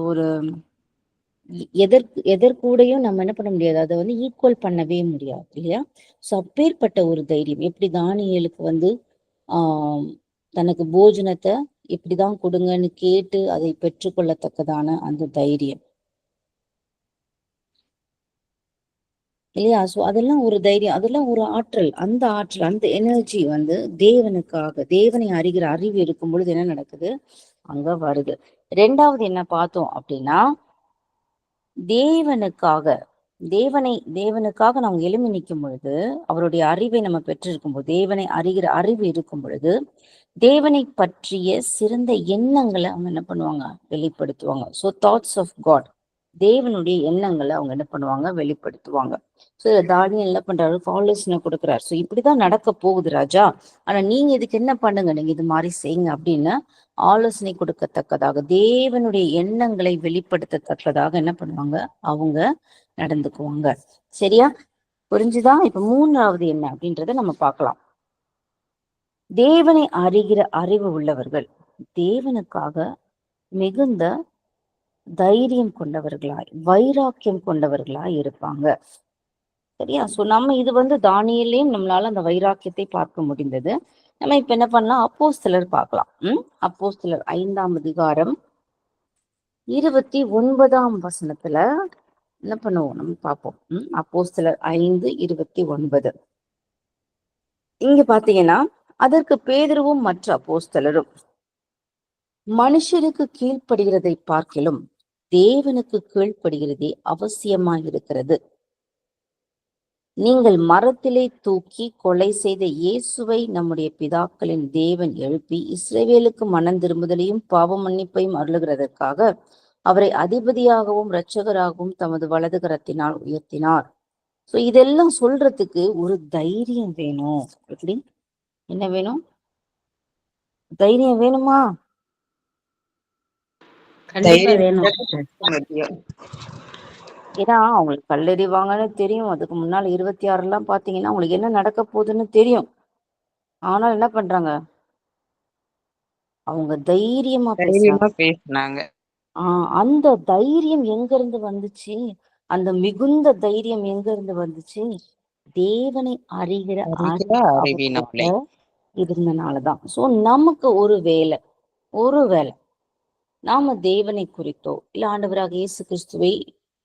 ஒரு எதற்கூடையும் நம்ம என்ன பண்ண முடியாது, அதை வந்து ஈக்குவல் பண்ணவே முடியாது இல்லையா? ஸோ அப்பேற்பட்ட ஒரு தைரியம் எப்படி தானியேலுக்கு வந்து தனக்கு போஜனத்தை எப்படிதான் கொடுங்கன்னு கேட்டு அதை பெற்றுக்கொள்ளத்தக்கதான அந்த தைரியம் இல்லையா? ஸோ அதெல்லாம் ஒரு தைரியம், அதெல்லாம் ஒரு ஆற்றல். அந்த ஆற்றல், அந்த எனர்ஜி வந்து தேவனுக்காக, தேவனை அறிகிற அறிவு இருக்கும் பொழுது என்ன நடக்குது அங்க வருது. 2வது என்ன பார்த்தோம் அப்படின்னா, தேவனுக்காக நம்ம எழுமி நிற்கும் பொழுது, அவருடைய அறிவை நம்ம பெற்றிருக்கும் போது, தேவனை அறிகிற அறிவு இருக்கும் பொழுது தேவனை பற்றிய சிறந்த எண்ணங்களை அவங்க என்ன பண்ணுவாங்க? வெளிப்படுத்துவாங்க. ஸோ தாட்ஸ் ஆஃப் காட், தேவனுடைய எண்ணங்களை அவங்க என்ன பண்ணுவாங்க? வெளிப்படுத்துவாங்க. ஸோ தானியேல் என்ன பண்றாரு? ஆலோசனை கொடுக்குறாரு. ஸோ இப்படிதான் நடக்க போகுது ராஜா, ஆனா நீங்க இதுக்கு என்ன பண்ணுங்க, நீங்க இது மாதிரி செய்யுங்க அப்படின்னு ஆலோசனை கொடுக்கத்தக்கதாக, தேவனுடைய எண்ணங்களை வெளிப்படுத்தத்தக்கதாக என்ன பண்ணுவாங்க? அவங்க நடந்துக்குவாங்க. சரியா? புரிஞ்சுதா? இப்ப 3வது என்ன அப்படின்றத நம்ம பார்க்கலாம். தேவனை அறிகிற அறிவு உள்ளவர்கள் தேவனுக்காக மிகுந்த தைரியம் கொண்டவர்களாய், வைராக்கியம் கொண்டவர்களாய் இருப்பாங்க. சரியா? சோ நம்ம இது வந்து தானியேலையும் நம்மளால அந்த வைராக்கியத்தை பார்க்க முடிந்தது. நம்ம இப்ப என்ன பண்ணலாம்? அப்போஸ்தலர் பார்க்கலாம். அப்போஸ்தலர் 5ஆம் அதிகாரம் 29ஆம் வசனத்துல என்ன பண்ணுவோம் நம்ம பார்ப்போம். அப்போஸ்தலர் 5:29. இங்க பாத்தீங்கன்னா, அதற்கு பேதுருவும் மற்ற அப்போஸ்தலரும், மனுஷருக்கு கீழ்ப்படுகிறதை பார்க்கிலும் தேவனுக்கு கீழ்ப்படுகிறதே அவசியமாயிருக்கிறது. நீங்கள் மரத்திலே தூக்கி கொலை செய்த இயேசுவை நம்முடைய பிதாக்களின் தேவன் எழுப்பி இஸ்ரவேலுக்கு மனம் திரும்புதலையும் பாவ மன்னிப்பையும் அருளுகிறதற்காக அவரை அதிபதியாகவும் இரட்சகராகவும் தமது வலது கரத்தினால் உயர்த்தினார். சோ இதெல்லாம் சொல்றதுக்கு ஒரு தைரியம் வேணும். எப்படி? என்ன வேணும்? தைரியம் வேணுமா? கண்டிப்பா வேணும். ஏன்னா அவங்களுக்கு கல்லெறிவாங்கன்னு தெரியும். அதுக்கு முன்னால 26 பாத்தீங்கன்னா அவங்களுக்கு என்ன நடக்க போகுதுன்னு தெரியும். ஆனால் என்ன பண்றாங்க? அவங்க தைரியமா பேசினாங்க. அந்த தைரியம் எங்க இருந்து வந்துச்சு? அந்த மிகுந்த தைரியம் எங்க இருந்து வந்துச்சு? தேவனை அறிகிற அறிவினாலே இருந்தனாலதான். சோ நமக்கு ஒரு வேலை நாம தேவனை குறித்தோ இல்ல ஆண்டவராக இயேசு கிறிஸ்துவை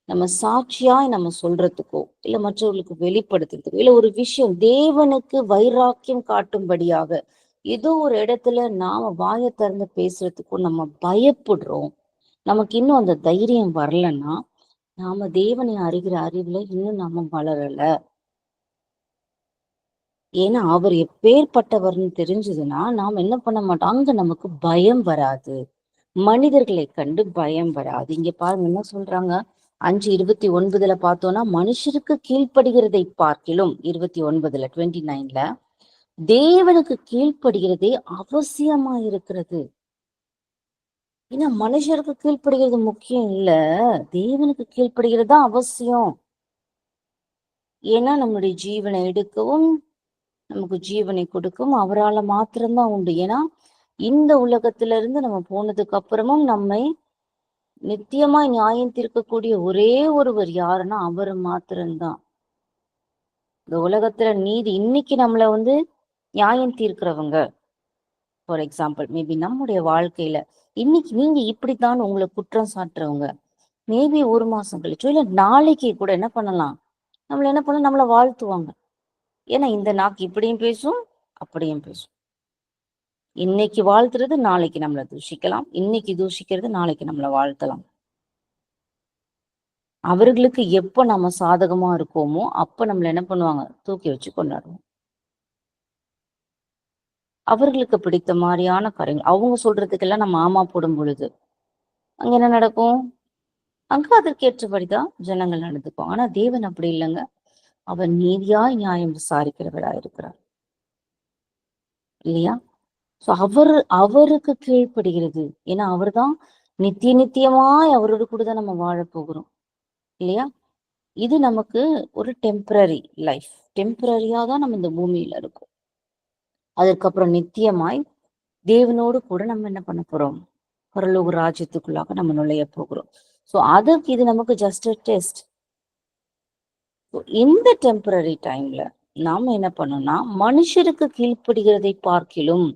நம்ம சாட்சியாய் நம்ம சொல்றதுக்கோ இல்ல மற்றவர்களுக்கு வெளிப்படுத்துறதுக்கோ இல்ல ஒரு விஷயம் தேவனுக்கு வைராக்கியம் காட்டும்படியாக ஏதோ ஒரு இடத்துல நாம வாயை திறந்து பேசுறதுக்கோ நம்ம பயப்படுறோம். நமக்கு இன்னும் அந்த தைரியம் வரலன்னா நாம தேவனை அறிகிற அறிவுல இன்னும் நாம வளரல. ஏன்னா அவர் எப்பேற்பட்டவர்னு தெரிஞ்சதுன்னா நாம் என்ன பண்ண மாட்டோம், அங்க நமக்கு பயம் வராது. மனிதர்களை கண்டு பயம் வராது. இங்க பாருங்க என்ன சொல்றாங்க, 5:29 பார்த்தோம்னா, மனுஷருக்கு கீழ்ப்படுகிறதை பார்க்கிலும் 29 29 தேவனுக்கு கீழ்ப்படுகிறதே அவசியமா இருக்கிறது. ஏன்னா மனுஷருக்கு கீழ்ப்படுகிறது முக்கியம் இல்ல, தேவனுக்கு கீழ்ப்படுகிறது தான் அவசியம். ஏன்னா நம்மளுடைய ஜீவனை எடுக்கவும் நமக்கு ஜீவனை கொடுக்கவும் அவரால் மாத்திரம்தான் உண்டு. ஏன்னா இந்த உலகத்துல இருந்து நம்ம போனதுக்கு அப்புறமும் நம்மை நித்தியமாய் நியாயம் தீர்க்கக்கூடிய ஒரே ஒருவர் யாருன்னா அவர் மாத்திரம்தான். இந்த உலகத்துல நீதி இன்னைக்கு நம்மள நியாயம் தீர்க்கிறவங்க, ஃபார் எக்ஸாம்பிள் மேபி நம்முடைய வாழ்க்கையில இன்னைக்கு நீங்க இப்படித்தான் உங்களை குற்றம் சாட்டுறவங்க மேபி ஒரு மாசம் கழிச்சோ இல்ல நாளைக்கு கூட என்ன பண்ணலாம், நம்மள வாழ்த்துவாங்க. ஏன்னா இந்த நாக்கு இப்படியும் பேசும் அப்படியும் பேசும். இன்னைக்கு வாழ்த்துறது நாளைக்கு நம்மளை தூஷிக்கலாம், இன்னைக்கு தூஷிக்கிறது நாளைக்கு நம்மளை வாழ்த்தலாம். அவர்களுக்கு எப்ப நம்ம சாதகமா இருக்கோமோ அப்ப நம்மள என்ன பண்ணுவாங்க, தூக்கி வச்சு கொண்டாடுவோம். அவர்களுக்கு பிடித்த மாதிரியான காரியங்கள் அவங்க சொல்றதுக்கெல்லாம் நம்ம ஆமா போடும் பொழுது அங்க என்ன நடக்கும், அங்க அதற்கேற்றபடிதான் ஜனங்கள் நடந்துக்கும். ஆனா தேவன் அப்படி இல்லைங்க, அவர் நீதியாய் நியாயம் விசாரிக்கிறவரா இருக்கிறார் இல்லையா? சோ அவருக்கு கீழ்ப்படுகிறது. ஏன்னா அவர்தான் நித்தியமாய் அவரோடு கூட தான் நம்ம வாழ போகிறோம் இல்லையா? இது நமக்கு ஒரு டெம்பரரி லைஃப், டெம்பரரியா தான் நம்ம இந்த பூமியில இருக்கோம். அதுக்கப்புறம் நித்தியமாய் தேவனோடு கூட நம்ம என்ன பண்ண போறோம், பரலோக ராஜ்யத்துக்குள்ளாக நம்ம நுழைய போகிறோம். சோ அதுக்கு இது நமக்கு ஜஸ்ட் டெஸ்ட். இந்த டெம்பரரி டைம்ல நாம என்ன பண்ணோம்னா, மனுஷருக்கு கீழ்ப்படுகிறதை பார்க்கிலும்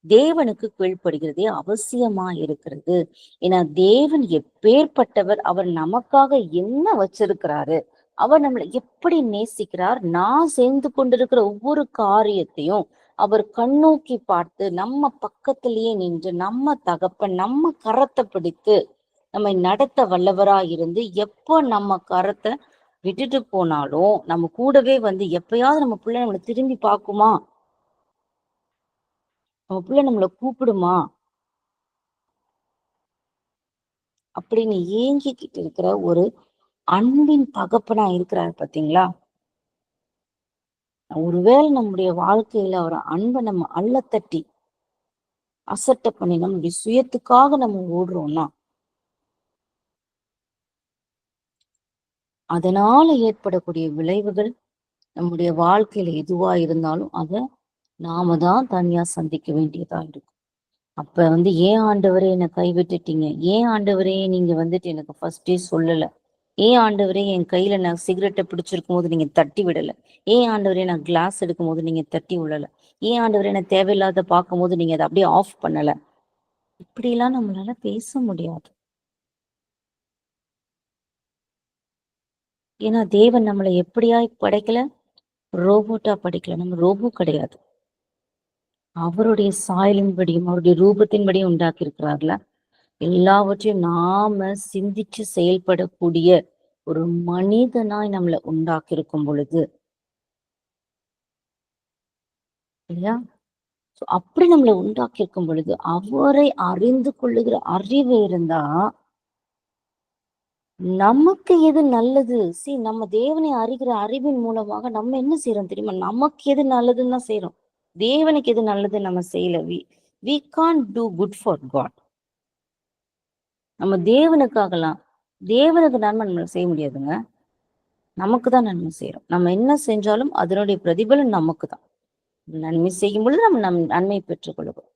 தேவனுக்கு கீழ்ப்படுகிறதே அவசியமா இருக்கிறது. ஏன்னா தேவன் எப்பேற்பட்டவர், அவர் நமக்காக என்ன வச்சிருக்கிறாரு, அவர் நம்மளை எப்படி நேசிக்கிறார், நான் செய்து கொண்டிருக்கிற ஒவ்வொரு காரியத்தையும் அவர் கண்ணோக்கி பார்த்து நம்ம பக்கத்திலேயே நின்று நம்ம தகப்பன் நம்ம கரத்தை பிடித்து நம்மை நடத்த வல்லவரா இருந்து எப்போ நம்ம கரத்தை விட்டுட்டு போனாலும் நம்ம கூடவே எப்பயாவது நம்ம பிள்ளை நம்மளை திரும்பி பார்க்குமா, நம்ம பிள்ளை நம்மளை கூப்பிடுமா அப்படின்னு ஏங்கிக்கிட்டு இருக்கிற ஒரு அன்பின் தகப்பனா இருக்கிறார் பாத்தீங்களா? ஒருவேளை நம்முடைய வாழ்க்கையில அவர் அன்பை நம்ம அள்ளத்தட்டி அசட்டை பண்ணி நம்முடைய சுயத்துக்காக நம்ம ஓடுறோம்னா அதனால ஏற்படக்கூடிய விளைவுகள் நம்முடைய வாழ்க்கையில எதுவா இருந்தாலும் அதை நாம தான் தனியா சந்திக்க வேண்டியதா இருக்கும். அப்ப ஏன் ஆண்டவரே என்னை கைவிட்டுட்டீங்க, ஏன் ஆண்டவரே நீங்க எனக்கு ஃபர்ஸ்டே சொல்லல, ஏன் ஆண்டவரே என் கையில நான் சிகரெட்டை பிடிச்சிருக்கும் போது நீங்க தட்டி விடல, ஏன் ஆண்டவரே நான் கிளாஸ் எடுக்கும் போது நீங்க தட்டி விடல, ஏன் ஆண்டவரே நான் தேவையில்லாத பார்க்கும் போது நீங்க அதை அப்படியே ஆஃப் பண்ணல. இப்படிலாம் நம்மளால பேச முடியாது. ஏன்னா தேவன் நம்மளை எப்படியாய் படைக்கல, ரோபோட்டா படைக்கல. நம்ம ரோபோ கிடையாது, அவருடைய சாயலின்படியும் அவருடைய ரூபத்தின்படியும் உண்டாக்கி இருக்கிறார்ல. எல்லாவற்றையும் நாம சிந்திச்சு செயல்படக்கூடிய ஒரு மனிதனாய் நம்மளை உண்டாக்கி இருக்கும் பொழுது இல்லையா, அப்படி நம்மளை உண்டாக்கி இருக்கும் பொழுது அவரை அறிந்து கொள்ளுகிற அறிவு இருந்தா நமக்கு எது நல்லது, நம்ம தேவனை அறிகிற அறிவின் மூலமாக நம்ம என்ன செய்யறோம் தெரியுமா, நமக்கு எது நல்லதுன்னு தான் செய்யறோம். தேவனுக்கு எது நல்லது நம்ம செய்யல. we can't do good for God. நம்ம தேவனுக்காகலாம் தேவனுக்கு நன்மை நம்ம செய்ய முடியாதுங்க, நமக்கு தான் நன்மை செய்யறோம். நம்ம என்ன செஞ்சாலும் அதனுடைய பிரதிபலன் நமக்கு தான். நன்மை செய்யும் பொழுது நம்ம நன்மை பெற்றுக்கொள்ளுவோம்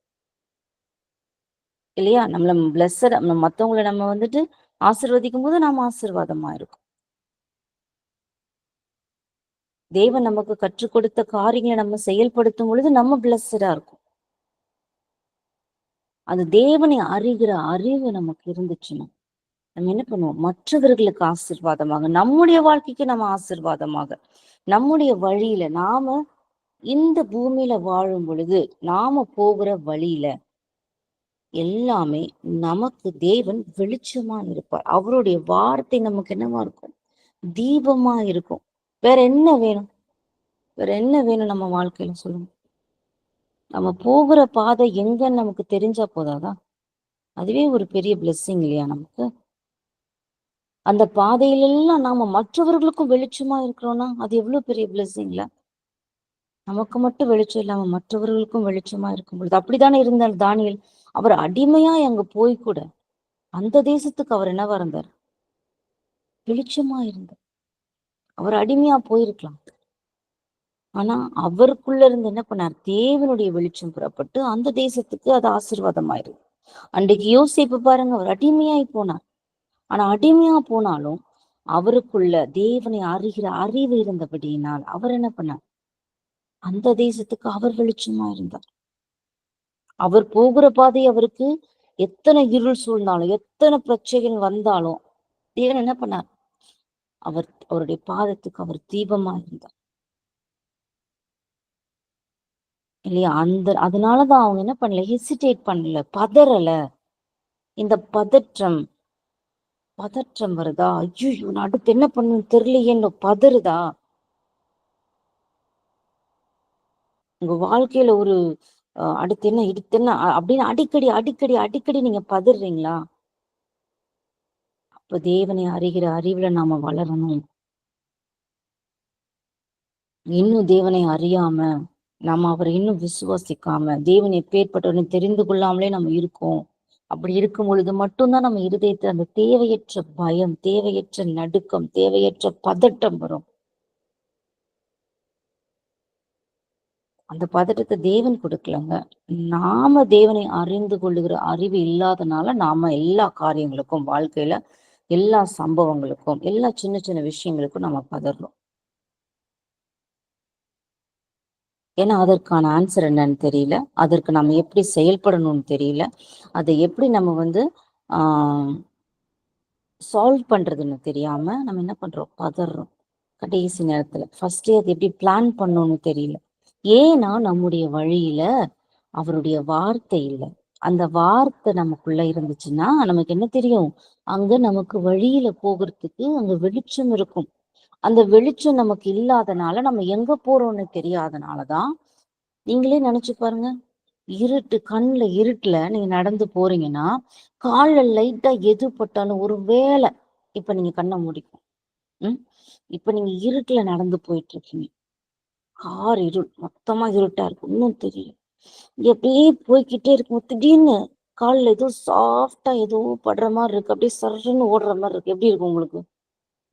இல்லையா? நம்மள பிளஸ்ஸட் மற்றவங்களை நம்ம ஆசீர்வதிக்கும் போது நாம ஆசீர்வாதமா இருக்கும். தேவன் நமக்கு கற்றுக் கொடுத்த காரியங்களை நம்ம செயல்படுத்தும் பொழுது நம்ம பிளஸ்ஸடா இருக்கும். அது தேவனை அறிகிற அறிவு நமக்கு இருந்துச்சுன்னா நம்ம என்ன பண்ணுவோம்? மற்றவர்களுக்கு ஆசீர்வாதமாக, நம்முடைய வாழ்க்கைக்கு நம்ம ஆசீர்வாதமாக, நம்முடைய வழியில நாம இந்த பூமியில வாழும் பொழுது நாம போகிற வழியில எல்லாமே நமக்கு தேவன் வெளிச்சமா இருப்பார். அவருடைய வார்த்தை நமக்கு என்னவா இருக்கும்? தீபமா இருக்கும். வேற என்ன வேணும்? வேற என்ன வேணும் நம்ம வாழ்க்கையில சொல்லுங்க? நம்ம போகிற பாதை எங்கன்னு நமக்கு தெரிஞ்சா போதாதா? அதுவே ஒரு பெரிய பிளெஸ்ஸிங் இல்லையா நமக்கு? அந்த பாதையிலெல்லாம் நாம மற்றவர்களுக்கும் வெளிச்சமா இருக்கிறோம்னா அது எவ்வளவு பெரிய பிளெஸ்ஸிங்ல. நமக்கு மட்டும் வெளிச்சம் இல்லாம மற்றவர்களுக்கும் வெளிச்சமா இருக்கும் பொழுது அப்படித்தானே இருந்தார் தானியேல். அவர் அடிமையா அங்க போய் கூட அந்த தேசத்துக்கு அவர் என்னவா இருந்தார்? வெளிச்சமா இருந்தார். அவர் அடிமையா போயிருக்கலாம். ஆனா அவருக்குள்ள இருந்து என்ன பண்ணார்? தேவனுடைய வெளிச்சம் புறப்பட்டு அந்த தேசத்துக்கு அது ஆசீர்வாதமாயிருக்கு. அன்றைக்கு யோசிப்பு பாருங்க, அவர் அடிமையாய் போனார். ஆனா அடிமையா போனாலும் அவருக்குள்ள தேவனை அறிகிற அறிவு இருந்தபடியினால் அவர் என்ன பண்ணார்? அந்த தேசத்துக்கு அவர் வெளிச்சமா இருந்தார். அவர் போகிற பாதை அவருக்கு எத்தனை இருள் சூழ்ந்தாலும் எத்தனை பிரச்சனைகள் வந்தாலும் தேவன் என்ன பண்ணார்? அவருடைய பாதத்துக்கு அவர் தீபமா இருந்தார் இல்லையா? அதனாலதான் அவங்க என்ன பண்ணல, ஹெசிடேட் பண்ணல, பதறல. இந்த பதற்றம் வருதா? ஐயோ, நான் அடுத்து என்ன பண்ணணும்னு தெரியலையேன்னு பதறுதா? உங்க வாழ்க்கையில ஒரு அடுத்து என்ன அப்படின்னு அடிக்கடி நீங்க பதறீங்களா? அப்ப தேவனை அறிகிற அறிவுல நாம வளரணும். இன்னும் தேவனை அறியாம நாம அவரை இன்னும் விசுவாசிக்காம தேவன் எப்பேற்பட்டவன்னு தெரிந்து கொள்ளாமலே நம்ம இருக்கோம். அப்படி இருக்கும் பொழுது மட்டும்தான் நம்ம இருதயத்துல அந்த தேவையற்ற பயம், தேவையற்ற நடுக்கம், தேவையற்ற பதட்டம் வரும். அந்த பதட்டத்தை தேவன் கொடுக்கலங்க. நாம தேவனை அறிந்து கொள்ளுகிற அறிவு இல்லாதனால நாம எல்லா காரியங்களுக்கும், வாழ்க்கையில எல்லா சம்பவங்களுக்கும், எல்லா சின்ன சின்ன விஷயங்களுக்கும் நம்ம பதறோம். ஏன்னா அதற்கான ஆன்சர் என்னன்னு தெரியல, அதற்கு நம்ம எப்படி செயல்படணும்னு தெரியல, அதை எப்படி நம்ம சால்வ் பண்றதுன்னு தெரியாம நம்ம என்ன பண்றோம்? பதறோம். கடைசி நேரத்துல ஃபர்ஸ்டே அது எப்படி பிளான் பண்ணணும்னு தெரியல. ஏன்னா நம்முடைய வழியில அவருடைய வார்த்தை இல்லை. அந்த வார்த்தை நமக்குள்ள இருந்துச்சுன்னா நமக்கு என்ன தெரியும்? அங்க நமக்கு வழியில போகிறதுக்கு அங்க வெளிச்சம் இருக்கும். அந்த வெளிச்சம் நமக்கு இல்லாதனால நம்ம எங்க போறோம்னு தெரியாதனாலதான், நீங்களே நினைச்சு பாருங்க, கண்ணுல இருட்டுல நீங்க நடந்து போறீங்கன்னா கால்ல லைட்டா எது பட்டாலும் ஒரு வேளை, இப்ப நீங்க கண்ணை முடிக்கும், இப்ப நீங்க இருட்டுல நடந்து போயிட்டு இருக்கீங்க, கார் இருள், மொத்தமா இருட்டா இருக்கு, இன்னும் தெரியல, அப்படியே போய்கிட்டே இருக்கும், திடீர்னு கால்ல ஏதோ சாஃப்டா ஏதோ படுற மாதிரி இருக்கு, அப்படியே சர்ன்னு ஓடுற மாதிரி இருக்கு. எப்படி இருக்கும் உங்களுக்கு?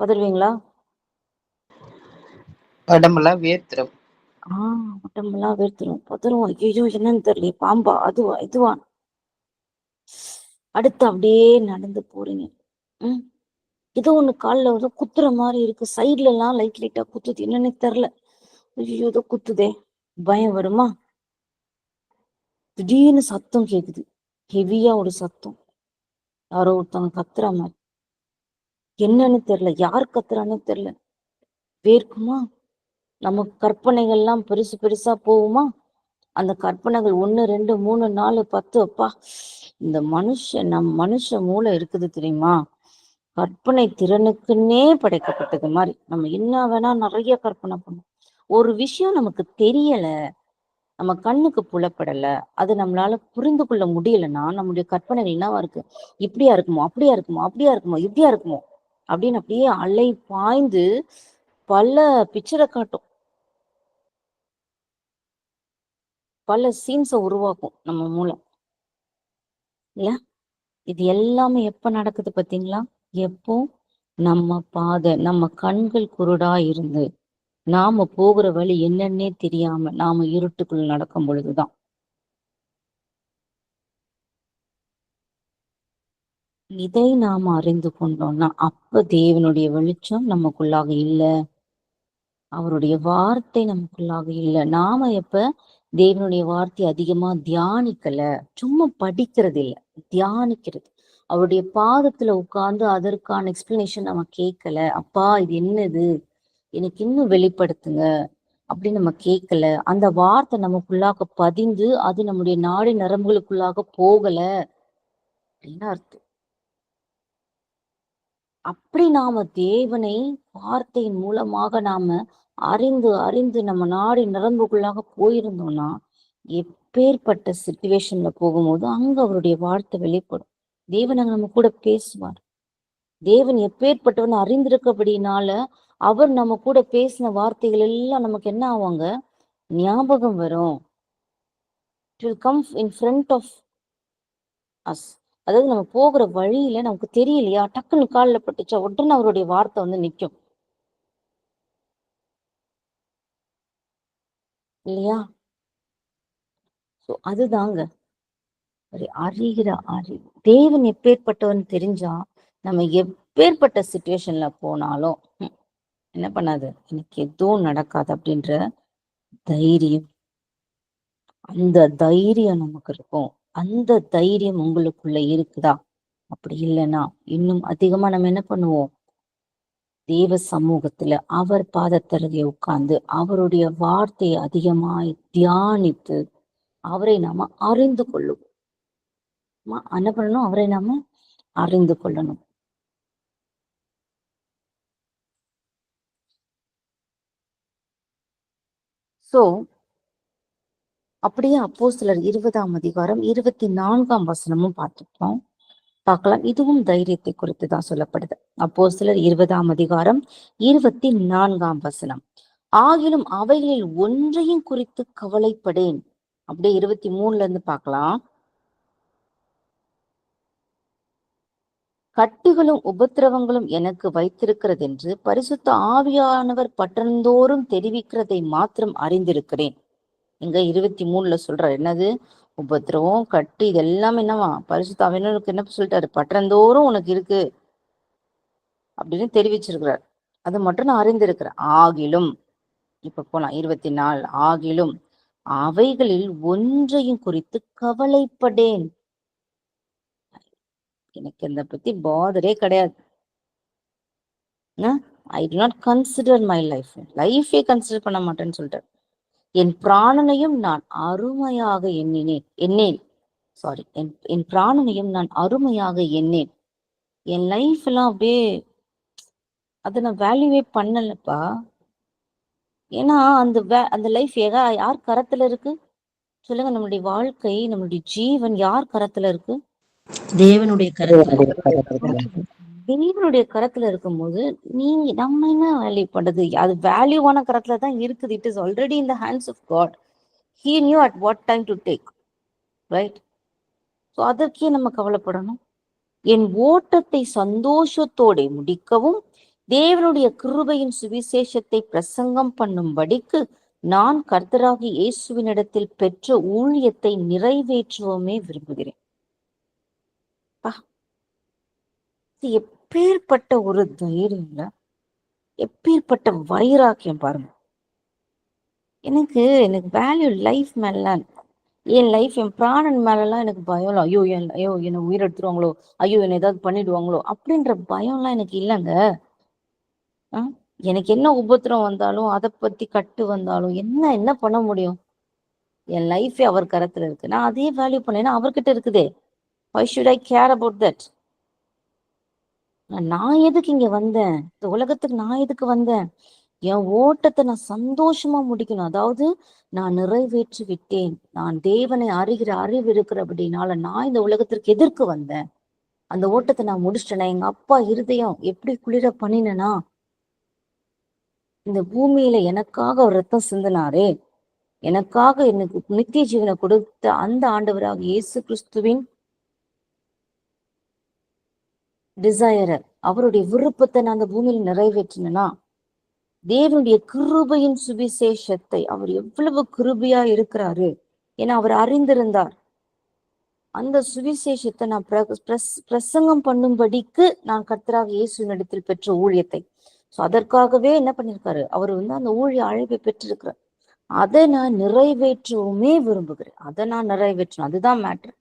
பதறுவீங்களா? உடம்பெல்லாம் வேர்த்துரும். உடம்பெல்லாம் வேர்த்துரும், பதறுவோம். ஐயோ என்னன்னு தெரியல, பாம்பா, அதுவா இதுவா. அடுத்து அப்படியே நடந்து போறீங்க, ஏதோ ஒண்ணு காலில் ஏதோ குத்துற மாதிரி இருக்கு, சைட்ல எல்லாம் லைட்டா குத்துது, என்னன்னு தெரியல, ஐயோ ஏதோ குத்துதே. பயம் வருமா? திடீர்னு சத்தம் கேக்குது, ஹெவியா ஒரு சத்தம், யாரோ ஒருத்தவங்க கத்துற மாதிரி, என்னன்னு தெரியல, யார் கத்துறான்னு தெரியல. வேர்க்குமா? நமக்கு கற்பனைகள்லாம் பெருசு பெருசா போகுமா? அந்த கற்பனைகள் 1 2 3 4 10, அப்பா, இந்த மனுஷ மூளை இருக்குது தெரியுமா? கற்பனை திறனுக்குன்னே படைக்கப்பட்டது மாதிரி நம்ம என்ன வேணா நிறைய கற்பனை பண்ணோம். ஒரு விஷயம் நமக்கு தெரியல, நம்ம கண்ணுக்கு புலப்படல, அது நம்மளால புரிந்து கொள்ள முடியலன்னா நம்முடைய கற்பனைகள் என்னவா இருக்கு? இப்படியா இருக்குமோ, அப்படியா இருக்குமோ, அப்படியா இருக்குமோ, இப்படியா இருக்குமோ அப்படின்னு அப்படியே அலை பாய்ந்து பல பிக்சரை காட்டும், பல சீன்ஸை உருவாக்கும் நம்ம மூளை இல்ல. இது எல்லாமே எப்ப நடக்குது பாத்தீங்களா? எப்போ நம்ம கண்கள் குருடா இருந்து நாம போகிற வழி என்னன்னே தெரியாம நாம இருட்டுக்குள்ள நடக்கும் பொழுதுதான். இதை நாம அறிந்து கொண்டோம்னா அப்ப தேவனுடைய வெளிச்சம் நமக்குள்ளாக இல்ல, அவருடைய வார்த்தை நமக்குள்ளாக இல்ல. நாம எப்ப தேவனுடைய வார்த்தை அதிகமா தியானிக்கல, சும்மா படிக்கிறது இல்ல, தியானிக்கிறது, அவருடைய பாதத்துல உட்கார்ந்து அதற்கான எக்ஸ்பிளனேஷன் நம்ம கேட்கல. அப்பா இது என்னது, எனக்கு இன்னும் வெளிப்படுத்துங்க அப்படின்னு நம்ம கேட்கல. அந்த வார்த்தை நமக்குள்ளாக பதிந்து அது நம்முடைய நாடி நரம்புகளுக்குள்ளாக போகல அப்படின்னு அர்த்தம். அப்படி நாம தேவனை வார்த்தையின் மூலமாக நாம அறிந்து அறிந்து நம்ம நாடி நரம்புக்குள்ளாக போயிருந்தோம்னா, எப்பேற்பட்ட சிச்சுவேஷன்ல போகும்போது அங்க அவருடைய வார்த்தை வெளிப்படும். தேவன் அங்க நம்ம கூட பேசுவார். தேவன் எப்பேற்பட்டவன் அறிந்திருக்கபடினால அவர் நம்ம கூட பேசின வார்த்தைகள் எல்லாம் நமக்கு என்ன ஆவாங்க, ஞாபகம் வரும். It will come in front of us. அதாவது நம்ம போகிற வழியில நமக்கு தெரியலையா, டக்குன்னு காலில் பட்டுச்சா உடனே அவருடைய வார்த்தை வந்து நிற்கும் இல்லையா? ஸோ அதுதாங்க ஒரு அறிகிற அறிவு. தேவன் எப்பேற்பட்டவன் தெரிஞ்சா நம்ம எப்பேற்பட்ட சுச்சுவேஷன்ல போனாலும் என்ன பண்ணாது, எனக்கு எதுவும் நடக்காது அப்படின்ற தைரியம், அந்த தைரியம் நமக்கு இருக்கும். அந்த தைரியம் உங்களுக்குள்ள இருக்குதா? அப்படி இல்லைன்னா இன்னும் அதிகமா நம்ம என்ன பண்ணுவோம், தேவ சமூகத்துல அவர் பாதத்தருகே உட்கார்ந்து அவருடைய வார்த்தையை அதிகமாய் தியானித்து அவரை நாம அறிந்து கொள்ளுவோம். என்ன பண்ணணும், அவரை நாம அறிந்து கொள்ளணும். சோ அப்படியே அப்போஸ்தலர் 20ஆம் அதிகாரம் 24ஆம் வசனமும் பார்க்கலாம். இதுவும் தைரியத்தை குறித்து தான் சொல்லப்படுது. அப்போஸ்தலர் 20ஆம் அதிகாரம் 24ஆம் வசனம். ஆகிலும் அவைகளில் ஒன்றையும் குறித்து கவலைப்படேன். அப்படியே 23ல இருந்து பார்க்கலாம். கட்டுகளும் உபத்திரவங்களும் எனக்கு வைத்திருக்கிறது என்று பரிசுத்த ஆவியானவர் பட்டணந்தோறும் தெரிவிக்கிறதை மாத்திரம் அறிந்திருக்கிறேன். இங்க 23ல சொல்றாரு, என்னது, உபத்திரவம் கட்டு இது எல்லாமே என்னவா, பரிசுத்த ஆவியானவருக்கு என்ன சொல்லிட்டாரு, பட்டணந்தோறும் உனக்கு இருக்கு அப்படின்னு தெரிவிச்சிருக்கிறார். அது மட்டும் நான் அறிந்திருக்கிறேன். ஆகிலும் இப்ப போலாம் 24. ஆகிலும் அவைகளில் ஒன்றையும் குறித்து கவலைப்படேன். எனக்கு இந்த பத்தி பாதரே கிடையாது. I do not consider my life. லைஃபே கன்சிடர் பண்ண மாட்டேன்னு சொல்லிட்டார். என் பிராணனையும் நான் அருமையாக எண்ணேன். என் பிராணனையும் நான் அருமையாக எண்ணேன். என் லைஃப் எல்லாம் அப்படியே அதை நான் வேல்யூவே பண்ணலப்பா. ஏன்னா அந்த லைஃப் யார் கரத்துல இருக்கு சொல்லுங்க? நம்மளுடைய வாழ்க்கை, நம்மளுடைய ஜீவன் யார் கரத்துல இருக்கு? தேவனுடைய கருத்து. தேவனுடைய கரத்துல இருக்கும்போது நம்ம என்ன வேல்யூ பண்றது? அது வேல்யூவான கரத்துல தான் இருக்குது. It is already in the hands of God. He knew at what time to take, right? So அதற்கே நம்ம கவலைப்படணும். என் ஓட்டத்தை சந்தோஷத்தோட முடிக்கவும் தேவனுடைய கிருபையின் சுவிசேஷத்தை பிரசங்கம் பண்ணும்படிக்கு நான் கர்த்தராகி இயேசுவினிடத்தில் பெற்ற ஊழியத்தை நிறைவேற்றுவோமே விரும்புகிறேன். எப்பேற்பட்ட ஒரு தைரியம்ல, எப்பேற்பட்ட வைராக்கியம் பாருங்க. எனக்கு வேல்யூ லைஃப் மேல, என் லைஃப், என் பிராணன் மேலலாம் எனக்கு பயம். ஐயோ என்னை உயிர் எடுத்துருவாங்களோ, ஐயோ என்னை ஏதாவது பண்ணிடுவாங்களோ அப்படின்ற பயம்லாம் எனக்கு இல்லைங்க. எனக்கு என்ன உபத்திரம் வந்தாலும், அதை பத்தி கட்டு வந்தாலும் என்ன பண்ண முடியும்? என் லைஃபே அவர் கரத்துல இருக்கு. நான் அதே வேல்யூ பண்ணேன்னா அவர்கிட்ட இருக்குதே. Why should I care about that? நான் எதுக்கு இங்க வந்தேன்? இந்த உலகத்துக்கு நான் எதுக்கு வந்தேன்? என் ஓட்டத்தை நான் சந்தோஷமா முடிக்கணும். அதாவது நான் நிறைவேற்றி விட்டேன். நான் தேவனை அறிகிற அறிவு இருக்கிறபடினால நான் இந்த உலகத்திற்கு எதற்கு வந்தேன்? அந்த ஓட்டத்தை நான் முடிச்சிட்டேன்னா, எங்க அப்பா இருதயம் எப்படி குளிர பண்ணினா, இந்த பூமியில எனக்காக ஒரு ரத்தம் சிந்தினாரே, எனக்காக எனக்கு நித்திய ஜீவனை கொடுத்த அந்த ஆண்டவராக இயேசு கிறிஸ்துவின் டிசையரை, அவருடைய விருப்பத்தை நான் அந்த பூமியில நிறைவேற்றினா, தேவனுடைய கிருபையின் சுவிசேஷத்தை, அவர் எவ்வளவு கிருபையா இருக்கிறாரு ஏன்னா அவர் அறிந்திருந்தார். அந்த சுவிசேஷத்தை நான் பிரசங்கம் பண்ணும்படிக்கு நான் கர்த்தராக இயேசுவினிடத்தில் பெற்ற ஊழியத்தை, ஸோ அதற்காகவே என்ன பண்ணிருக்காரு, அவர் அந்த ஊழிய அழைப்பை பெற்றிருக்கிறார். அதை நான் நிறைவேற்றவுமே விரும்புகிறேன். அதை நான் நிறைவேற்றணும், அதுதான் மேட்ரு.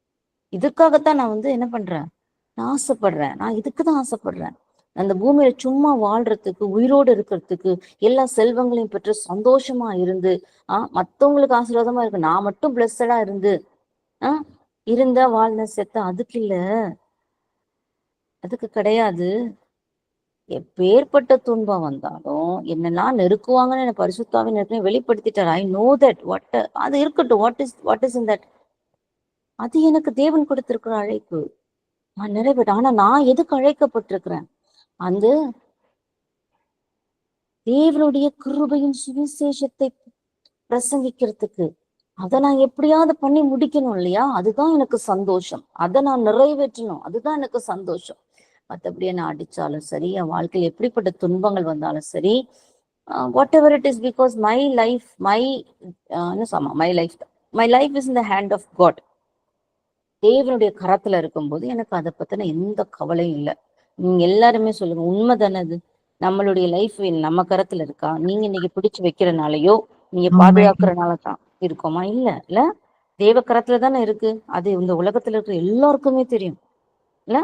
இதுக்காகத்தான் நான் என்ன பண்றேன், நான் ஆசைப்படுறேன், நான் இதுக்குதான் ஆசைப்படுறேன். அந்த பூமியில சும்மா வாழ்றதுக்கு, உயிரோடு இருக்கிறதுக்கு, எல்லா செல்வங்களையும் பெற்று சந்தோஷமா இருந்து மத்தவங்களுக்கு ஆசீர்வாதமா இருக்கு, நான் மட்டும் பிளஸ்டடா இருந்து இருந்தா வாழ்ந்த செத்த அதுக்கு இல்ல, அதுக்கு கிடையாது. எப்பேற்பட்ட துன்பம் வந்தாலும் என்னெல்லாம் நெருக்குவாங்கன்னு எனக்கு பரிசுத்தாவின் ஏற்கனவே வெளிப்படுத்திட்டார். ஐ நோ தட் வாட் அது இருக்கட்டும். What is in that? அது எனக்கு தேவன் கொடுத்திருக்கிற அழைப்பு. நான் நிறைவேற்ற. ஆனா நான் எதுக்கு அழைக்கப்பட்டிருக்கிறேன்? அந்த தேவனுடைய கிருபையின் சுவிசேஷத்தை பிரசங்கிக்கிறதுக்கு. அதை நான் எப்படியாவது பண்ணி முடிக்கணும் இல்லையா? அதுதான் எனக்கு சந்தோஷம். அதை நான் நிறைவேற்றணும், அதுதான் எனக்கு சந்தோஷம். மற்றபடி என்ன அடிச்சாலும் சரி, என் வாழ்க்கையில் எப்படிப்பட்ட துன்பங்கள் வந்தாலும் சரி, whatever it is, because my life is in the hand of God. தேவனுடைய கரத்துல இருக்கும்போது எனக்கு அதை பத்தின எந்த கவலையும் இல்லை. நீங்க எல்லாருமே சொல்லுங்க, உண்மை தானே அது? நம்மளுடைய லைஃப் நம்ம கரத்துல இருக்கா? நீங்க இன்னைக்கு பிடிச்சு வைக்கிறனாலயோ, நீங்க பாதுகாக்கிறனால தான் இருக்கோமா? இல்ல தேவ கரத்துல தானே இருக்கு. அது இந்த உலகத்துல இருக்கிற எல்லாருக்குமே தெரியும் இல்ல.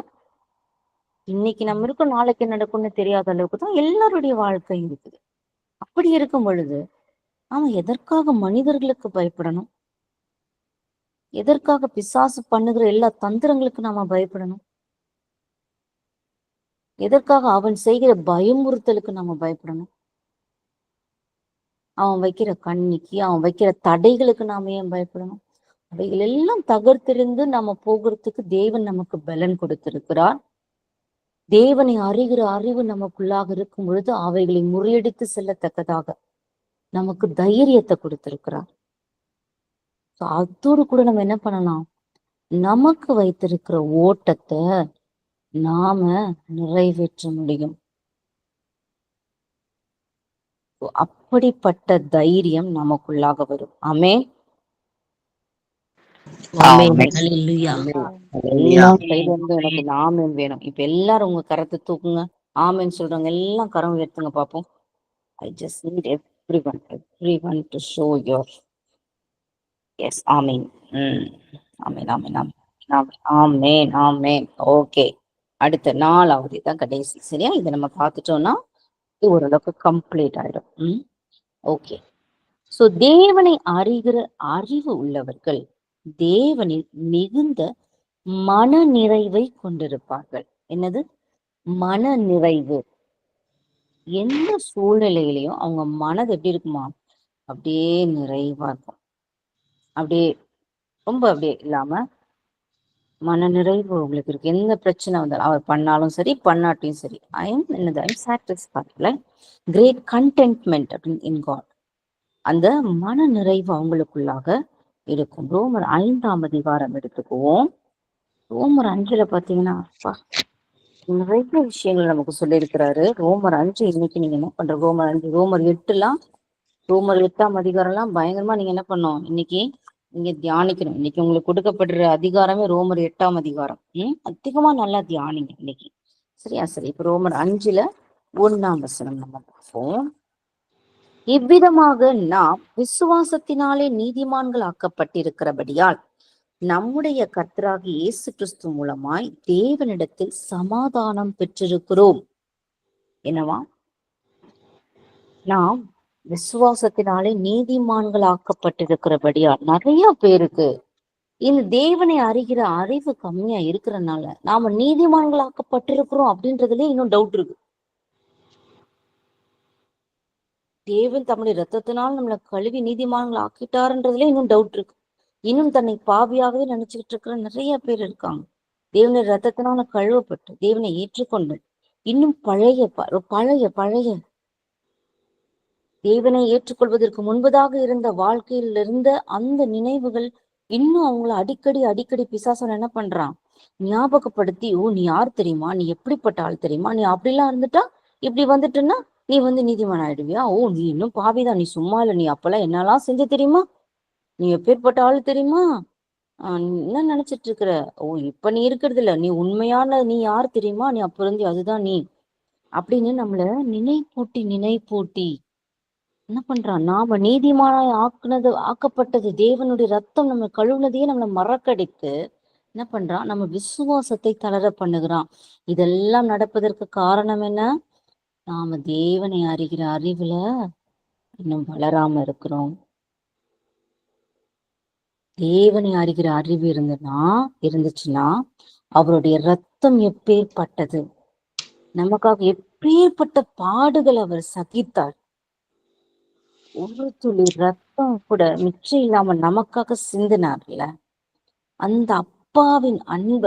இன்னைக்கு நம்ம இருக்கோம், நாளைக்கு நடக்கும்னு தெரியாத அளவுக்கு தான் எல்லாருடைய வாழ்க்கை இருக்குது. அப்படி இருக்கும் பொழுது அவன் எதற்காக மனிதர்களுக்கு பயப்படணும்? எதற்காக பிசாசு பண்ணுகிற எல்லா தந்திரங்களுக்கு நாம பயப்படணும்? எதற்காக அவன் செய்கிற பயமுறுத்தலுக்கு நாம பயப்படணும்? அவன் வைக்கிற கண்ணிக்கு, அவன் வைக்கிற தடைகளுக்கு நாம ஏன் பயப்படணும்? அவைகள் எல்லாம் தகர்த்திருந்து நாம போகிறதுக்கு தேவன் நமக்கு பலன் கொடுத்திருக்கிறார். தேவனை அறிகிற அறிவு நமக்குள்ளாக இருக்கும் பொழுது அவைகளை முறியடித்து செல்லத்தக்கதாக நமக்கு தைரியத்தை கொடுத்திருக்கிறார். அதோடு கூட நம்ம என்ன பண்ணலாம்? நமக்கு வைத்திருக்கிற ஓட்டத்தை நாம நிறைவேற்ற முடியும். அப்படிப்பட்ட தைரியம் நமக்குள்ளாக வரும். ஆமென். எல்லாம் சைடு வந்து எனக்கு ஆமென் வேணும். இப்ப எல்லாரும் உங்க கரத்தை தூக்குங்க. ஆமென் சொல்றாங்க எல்லாம் கரம் உயர்த்துங்க பாப்போம். I just need everyone to show your yes. Amen. Amen amen amen amen. Okay, அடுத்த 4வது தான் கடைசி. சரியா? இதை நம்ம பார்த்துட்டோம்னா இது ஓரளவுக்கு கம்ப்ளீட் ஆயிடும். ஓகே. சோ தேவனை அறிகிற அறிவு உள்ளவர்கள் தேவனில் மிகுந்த மன நிறைவை கொண்டிருப்பார்கள். என்னது மன நிறைவு? எந்த சூழ்நிலையிலையும் அவங்க மனது எப்படி இருக்குமா? அப்படியே நிறைவா இருக்கும். அப்படியே ரொம்ப அப்படியே இல்லாம மன நிறைவு உங்களுக்கு இருக்கு. எந்த பிரச்சனை வந்தாலும் அவர் பண்ணாலும் சரி, பண்ணாட்டியும் சரி, ஐம் சாட்டிஸ்ஃபைட், கிரேட் கண்டென்ட்மெண்ட் அப்படின்னு இன் காட். அந்த மன நிறைவு அவங்களுக்குள்ளாக இருக்கும். ரோமர் 5ஆம் அதிகாரம் எடுத்துக்குவோம். ரோமர் 5ல பாத்தீங்கன்னா நிறைய விஷயங்கள் நமக்கு சொல்லியிருக்கிறாரு. ரோமர் 5 இன்னைக்கு நீங்க என்ன பண்ற? ரோமர் 5, ரோமர் 8 ரோமர் 8ஆம் அதிகாரம்லாம் பயங்கரமா நீங்க என்ன பண்ணணும்? இன்னைக்கு நீங்க தியானிக்கணும். இன்னைக்கு உங்களுக்கு கொடுக்கப்படுற அதிகாரமே ரோமர் 8ஆம் அதிகாரம். அதிகமா நல்லா தியானிங்க இன்னைக்கு. சரியா? சரி, இப்ப ரோமர் 5ல 1ஆம் வசனம் நம்ம பார்ப்போம். இவ்விதமாக நாம் விசுவாசத்தினாலே நீதிமான்கள் ஆக்கப்பட்டிருக்கிறபடியால் நம்முடைய கர்த்தராகிய இயேசு கிறிஸ்து மூலமாய் தேவனிடத்தில் சமாதானம் பெற்றிருக்கிறோம். என்னவா? நாம் விசுவாசத்தினாலே நீதிமான்கள் ஆக்கப்பட்டிருக்கிறபடியால். நிறைய பேருக்கு இந்த தேவனை அறிகிற அறிவு கம்மியா இருக்கிறதுனால நாம நீதிமான்கள் ஆக்கப்பட்டிருக்கிறோம் அப்படின்றதுலயே இன்னும் டவுட் இருக்கு. தேவன் தம்முடைய ரத்தத்தினால் நம்மளை கழுவி நீதிமான்கள் ஆக்கிட்டாருன்றதுல இன்னும் டவுட் இருக்கு. இன்னும் தன்னை பாவியாகவே நினைச்சுக்கிட்டு இருக்கிற நிறைய பேர் இருக்காங்க. தேவனுடைய ரத்தத்தினால கழுவப்பட்டு தேவனை ஏற்றுக்கொண்டு இன்னும் பழைய தேவனை ஏற்றுக்கொள்வதற்கு முன்பதாக இருந்த வாழ்க்கையில் இருந்த அந்த நினைவுகள் இன்னும் அவங்கள அடிக்கடி பிசாசன் என்ன பண்றான்? ஞாபகப்படுத்தி, ஓ நீ யார் தெரியுமா? நீ எப்படிப்பட்ட ஆள் தெரியுமா? நீ அப்படிலாம் இருந்துட்டா, இப்படி வந்துட்டுன்னா நீ நீதிமான் ஆயிடுவியா? ஓ நீ இன்னும் பாவிதான், நீ சும்மா இல்லை, நீ அப்பெல்லாம் என்னெல்லாம் செஞ்ச தெரியுமா? நீ எப்பேற்பட்ட ஆள் தெரியுமா? என்ன நினைச்சிட்டு இருக்கிற? ஓ இப்ப நீ இருக்கிறது இல்ல, நீ உண்மையான நீ யார் தெரியுமா? நீ அப்ப இருந்து அதுதான் நீ அப்படின்னு நம்மள நினைப்பூட்டி என்ன பண்றான்? நாம நீதிமானாய் ஆக்கப்பட்டது தேவனுடைய ரத்தம் நம்ம கழுவுனதையே நம்மளை மறக்கடித்து என்ன பண்றான்? நம்ம விசுவாசத்தை தளர பண்ணுகிறான். இதெல்லாம் நடப்பதற்கு காரணம் என்ன? நாம தேவனை அறிகிற அறிவுல இன்னும் வளராம இருக்கிறோம். தேவனை அறிகிற அறிவு இருந்துச்சுன்னா அவருடைய ரத்தம் எப்பேற்பட்டது, நமக்காக எப்பேற்பட்ட பாடுகள் அவர் சகித்தார். ஒரு துளி ரத்தம் கூட மிச்சம் இல்லாம நமக்காக சிந்தினார்ல. அந்த அப்பாவின் அன்ப,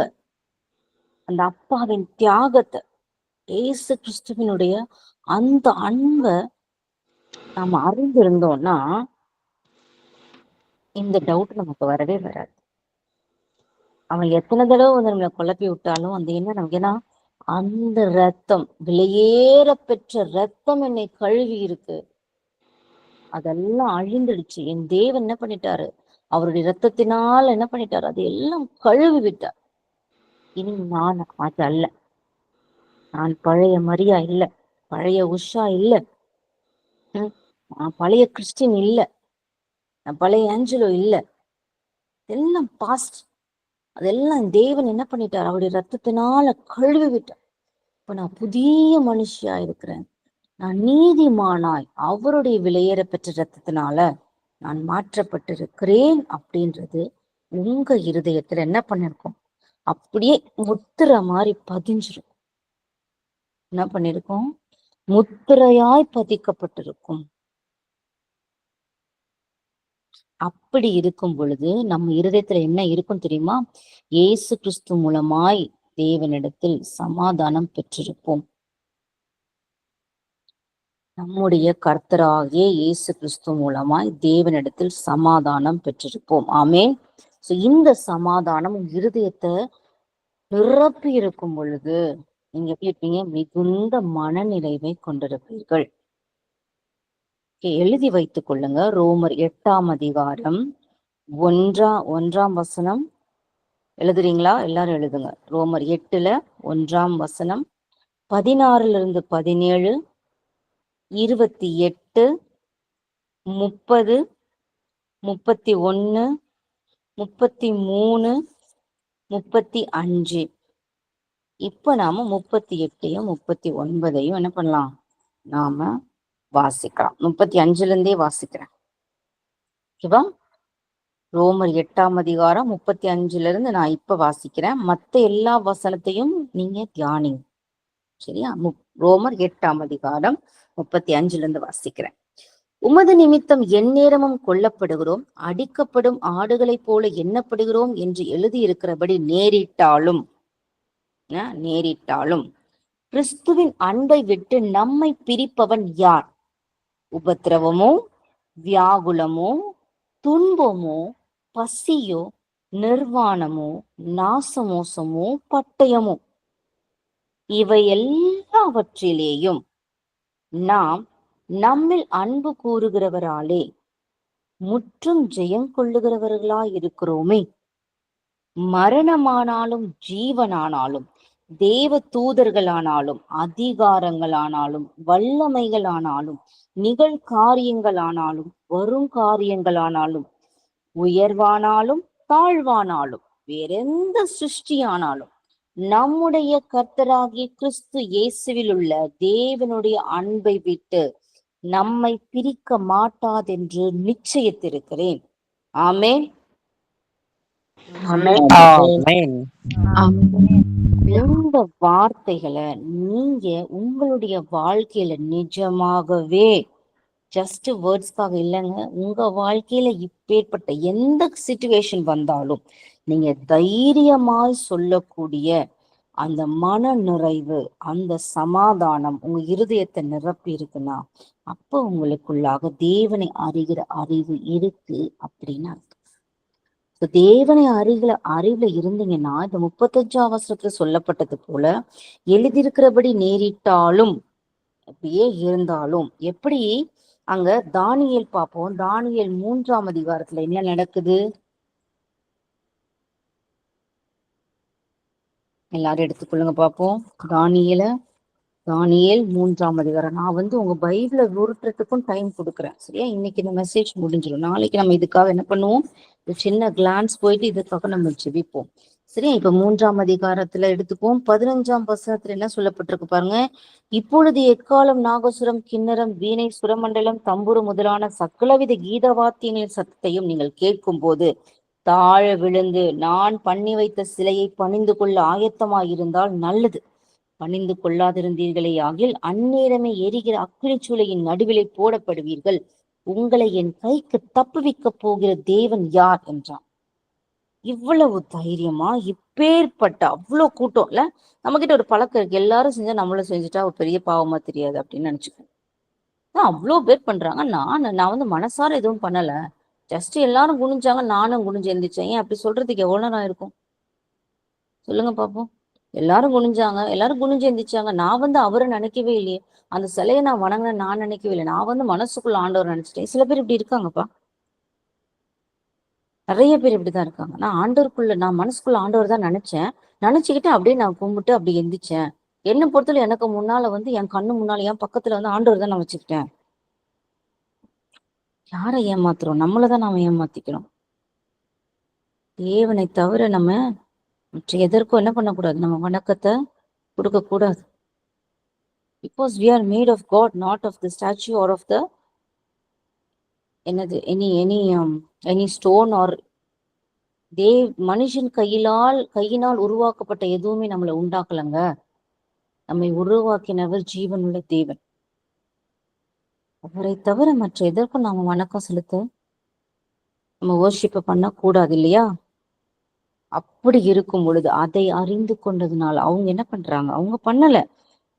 அந்த அப்பாவின் தியாகத்தை, இயேசு கிறிஸ்துவினுடைய அந்த அன்ப நாம அறிந்திருந்தோம்னா இந்த டவுட் நமக்கு வரவே வராது. அவன் எத்தனை தடவை வந்து நம்மளை குழப்பி விட்டாலும் அந்த என்ன நமக்கு, ஏன்னா அந்த ரத்தம், விலையேற பெற்ற ரத்தம் என்னை கழுவி இருக்கு. அதெல்லாம் அழிந்துடுச்சு. என் தேவன் என்ன பண்ணிட்டாரு? அவருடைய ரத்தத்தினால் என்ன பண்ணிட்டாரு? அது எல்லாம் கழுவி விட்டார். இனி நான் அது அல்ல. நான் பழைய மரியா இல்ல, பழைய உஷா இல்ல, நான் பழைய கிறிஸ்டின் இல்ல, நான் பழைய ஆஞ்சலோ இல்ல. எல்லாம் பாஸ்ட். அதெல்லாம் தேவன் என்ன பண்ணிட்டார்? அவருடைய ரத்தத்தினால கழுவி விட்டார். இப்ப நான் புதிய மனுஷியா இருக்கிறேன். நான் நீதிமானாய் அவருடைய விலையேற பெற்ற ரத்தத்தினால நான் மாற்றப்பட்டிருக்கிறேன் அப்படின்றது உங்க இருதயத்துல என்ன பண்ணிருக்கோம்? அப்படியே முத்திர மாதிரி பதிஞ்சிரும். என்ன பண்ணிருக்கோம்? முத்திரையாய் பதிக்கப்பட்டிருக்கும். அப்படி இருக்கும் பொழுது நம்ம இருதயத்துல என்ன இருக்கும் தெரியுமா? இயேசு கிறிஸ்து மூலமாய் தேவனிடத்தில் சமாதானம் பெற்றிருப்போம். நம்முடைய கர்த்தராகிய இயேசு கிறிஸ்து மூலமாய் தேவனிடத்தில் சமாதானம் பெற்றிருப்போம். ஆமென். சோ இந்த சமாதானம் இருதயத்தை நிரப்பி இருக்கும் பொழுது நீங்க எப்படி இருப்பீங்க? மிகுந்த மனநிறைவை கொண்டிருப்பீர்கள். எழுதி வைத்துக் கொள்ளுங்க. ரோமர் 8ஆம் அதிகாரம் 1ஆம் வசனம். எழுதுறீங்களா? எல்லாரும் எழுதுங்க. ரோமர் 8ல 1ஆம் வசனம், 16 17, 28, 30, 31, 33, 35. இப்ப நாம 38யும் 39யும் என்ன பண்ணலாம்? நாம வாசிக்கலாம். 35ல இருந்தே வாசிக்கிறேன். ஓகேவா? ரோமர் 8ஆம் அதிகாரம் 35ல இருந்து நான் இப்ப வாசிக்கிறேன். மத்த எல்லா வசனத்தையும் நீங்க தியானிங்க. சரியா? ரோமர் 8ஆம் அதிகாரம் 35ல இருந்து வாசிக்கிறேன். உமது நிமித்தம் எந்நேரமும் கொல்லப்படுகிறோம், அடிக்கப்படும் ஆடுகளைப் போல எண்ணப்படுகிறோம் என்று எழுதியிருக்கிறபடி நேரிட்டாலும் கிறிஸ்துவின் அன்பை விட்டு நம்மை பிரிப்பவன் யார்? உபத்திரவமோ, வியாகுலமோ, துன்பமோ, பசியோ, நிர்வாணமோ, நாசமோசமோ, பட்டயமோ, இவை எல்லாவற்றிலேயும் நாம் நம்மில் அன்பு கூறுகிறவராலே முற்றும் ஜெயங்கொள்ளுகிறவர்களாயிருக்கிறோமே. மரணமானாலும் ஜீவனானாலும் தேவ தூதர்களானாலும் அதிகாரங்களானாலும் வல்லமைகளானாலும் நிகழ்காரியங்களானாலும் வருங்காரியங்களானாலும் உயர்வானாலும் தாழ்வானாலும் வேறெந்த சிருஷ்டியானாலும் நம்முடைய கர்த்தராகிய கிறிஸ்து இயேசுவில் உள்ள தேவனுடைய அன்பை விட்டு நம்மை பிரிக்க மாட்டாதென்று நிச்சயித்திருக்கிறேன். ஆமென். இந்த வார்த்தைகளை நீங்க உங்களுடைய வாழ்க்கையில நிஜமாகவே ஜஸ்ட் வேர்ட்ஸ்க்காக இல்லைங்க, உங்க வாழ்க்கையில இப்பேற்பட்ட எந்த சிச்சுவேஷன் வந்தாலும் நீங்க தைரியமாய் சொல்லக்கூடிய அந்த மன நிறைவு, அந்த சமாதானம் உங்க இருதயத்தை நிரப்பி இருக்குன்னா அப்ப உங்களுக்குள்ளாக தேவனை அறிகிற அறிவு இருக்கு அப்படின்னு அர்த்தம். தேவனை அறிவுல இருந்தீங்கன்னா இந்த 35ஆம் வசனத்துல சொல்லப்பட்டது போல எழுதியிருக்கிறபடி நேரிட்டாலும் அப்படியே இருந்தாலும், எப்படி அங்க தானியேல் பார்ப்போம். தானியேல் 3ஆம் அதிகாரத்துல என்ன நடக்குது? எல்லாரும் எடுத்துக்கொள்ளுங்க பார்ப்போம். தானியேல் 3ஆம் அதிகாரம். நான் உங்க பைபிளை உருட்டுறதுக்கும் டைம் கொடுக்குறேன். சரியா? இன்னைக்கு இந்த மெசேஜ் முடிஞ்சிடும். நாளைக்கு நம்ம இதுக்காக என்ன பண்ணுவோம்? ஒரு சின்ன கிளான்ஸ் போயிட்டு இதுக்காக நம்ம ஜெபிப்போம். சரியா? இப்ப 3ஆம் அதிகாரத்துல எடுத்துப்போம். 15ஆம் வசனத்துல என்ன சொல்லப்பட்டிருக்கு பாருங்க. இப்பொழுது எக்காலம், நாகசுரம், கிண்ணரம், வீணை, சுரமண்டலம், தம்புரு முதலான சகலவித கீத வாத்தியங்களின் சத்தத்தையும் நீங்கள் கேட்கும் போது தாழ விழுந்து நான் பண்ணி வைத்த சிலையை பணிந்து கொள்ள ஆயத்தமாயிருந்தால் நல்லது. பணிந்து கொள்ளாதிருந்தீர்களே ஆகில் அந்நேரமே எரிகிற அக்கினிச்சூளையின் நடுவிலே போடப்படுவீர்கள். உங்களை என் கைக்கு தப்புவிக்க போகிற தேவன் யார் என்றான். இவ்வளவு தைரியமா, இப்பேற்பட்ட அவ்வளவு கூட்டம் இல்ல, நம்ம கிட்ட ஒரு பழக்கம் இருக்கு, எல்லாரும் செஞ்சா நம்மளும் செஞ்சுட்டா ஒரு பெரிய பாவமா தெரியாது அப்படின்னு நினைச்சுக்கோங்க. அவ்வளவு பேர் பண்றாங்க, நான் மனசார எதுவும் பண்ணல, ஜஸ்ட் எல்லாரும் குனிஞ்சாங்க, நானும் குனிஞ்சு எந்திரிச்சேன். ஏன் அப்படி சொல்றதுக்கு எவ்வளவு நேரம் இருக்கும் சொல்லுங்க பாப்போம்? எல்லாரும் குனிஞ்சு எந்திரிச்சாங்க. நான் அவரை நினைக்கவே இல்லையே, அந்த சிலையை நான் வணங்கின நான் நினைக்கவே இல்லை, நான் மனசுக்குள்ள ஆண்டவர் நினைச்சிட்டேன். சில பேர் இப்படி இருக்காங்கப்பா, நிறைய பேர் இப்படிதான் இருக்காங்க. நான் மனசுக்குள்ள ஆண்டவர் தான் நினைச்சுக்கிட்டு அப்படியே நான் கும்பிட்டு அப்படி எந்திரிச்சேன். என்ன பொறுத்தவரை எனக்கு முன்னால என் கண்ணு முன்னால என் பக்கத்துல ஆண்டவர் தான் நான் வச்சுக்கிட்டேன். யாரை ஏமாத்துறோம்? நம்மளதான் நாம ஏமாத்திக்கிறோம். தேவனை தவிர நம்ம மற்ற எதற்கும் என்ன பண்ணக்கூடாது, நம்ம வணக்கத்தை கொடுக்க கூடாது. Because we are made of God, not of the statue or of the any stone or மனுஷன் கையினால் உருவாக்கப்பட்ட எதுவுமே நம்மளை உண்டாக்கலங்க. நம்மை உருவாக்கினவர் ஜீவனுள்ள தேவன். அவரை தவிர மற்ற எதற்கும் நாம வணக்கம் செலுத்த, நம்ம வர்ஷிப்ப பண்ண கூடாது இல்லையா? அப்படி இருக்கும் பொழுது அதை அறிந்து கொண்டதுனால அவங்க என்ன பண்றாங்க? அவங்க பண்ணல.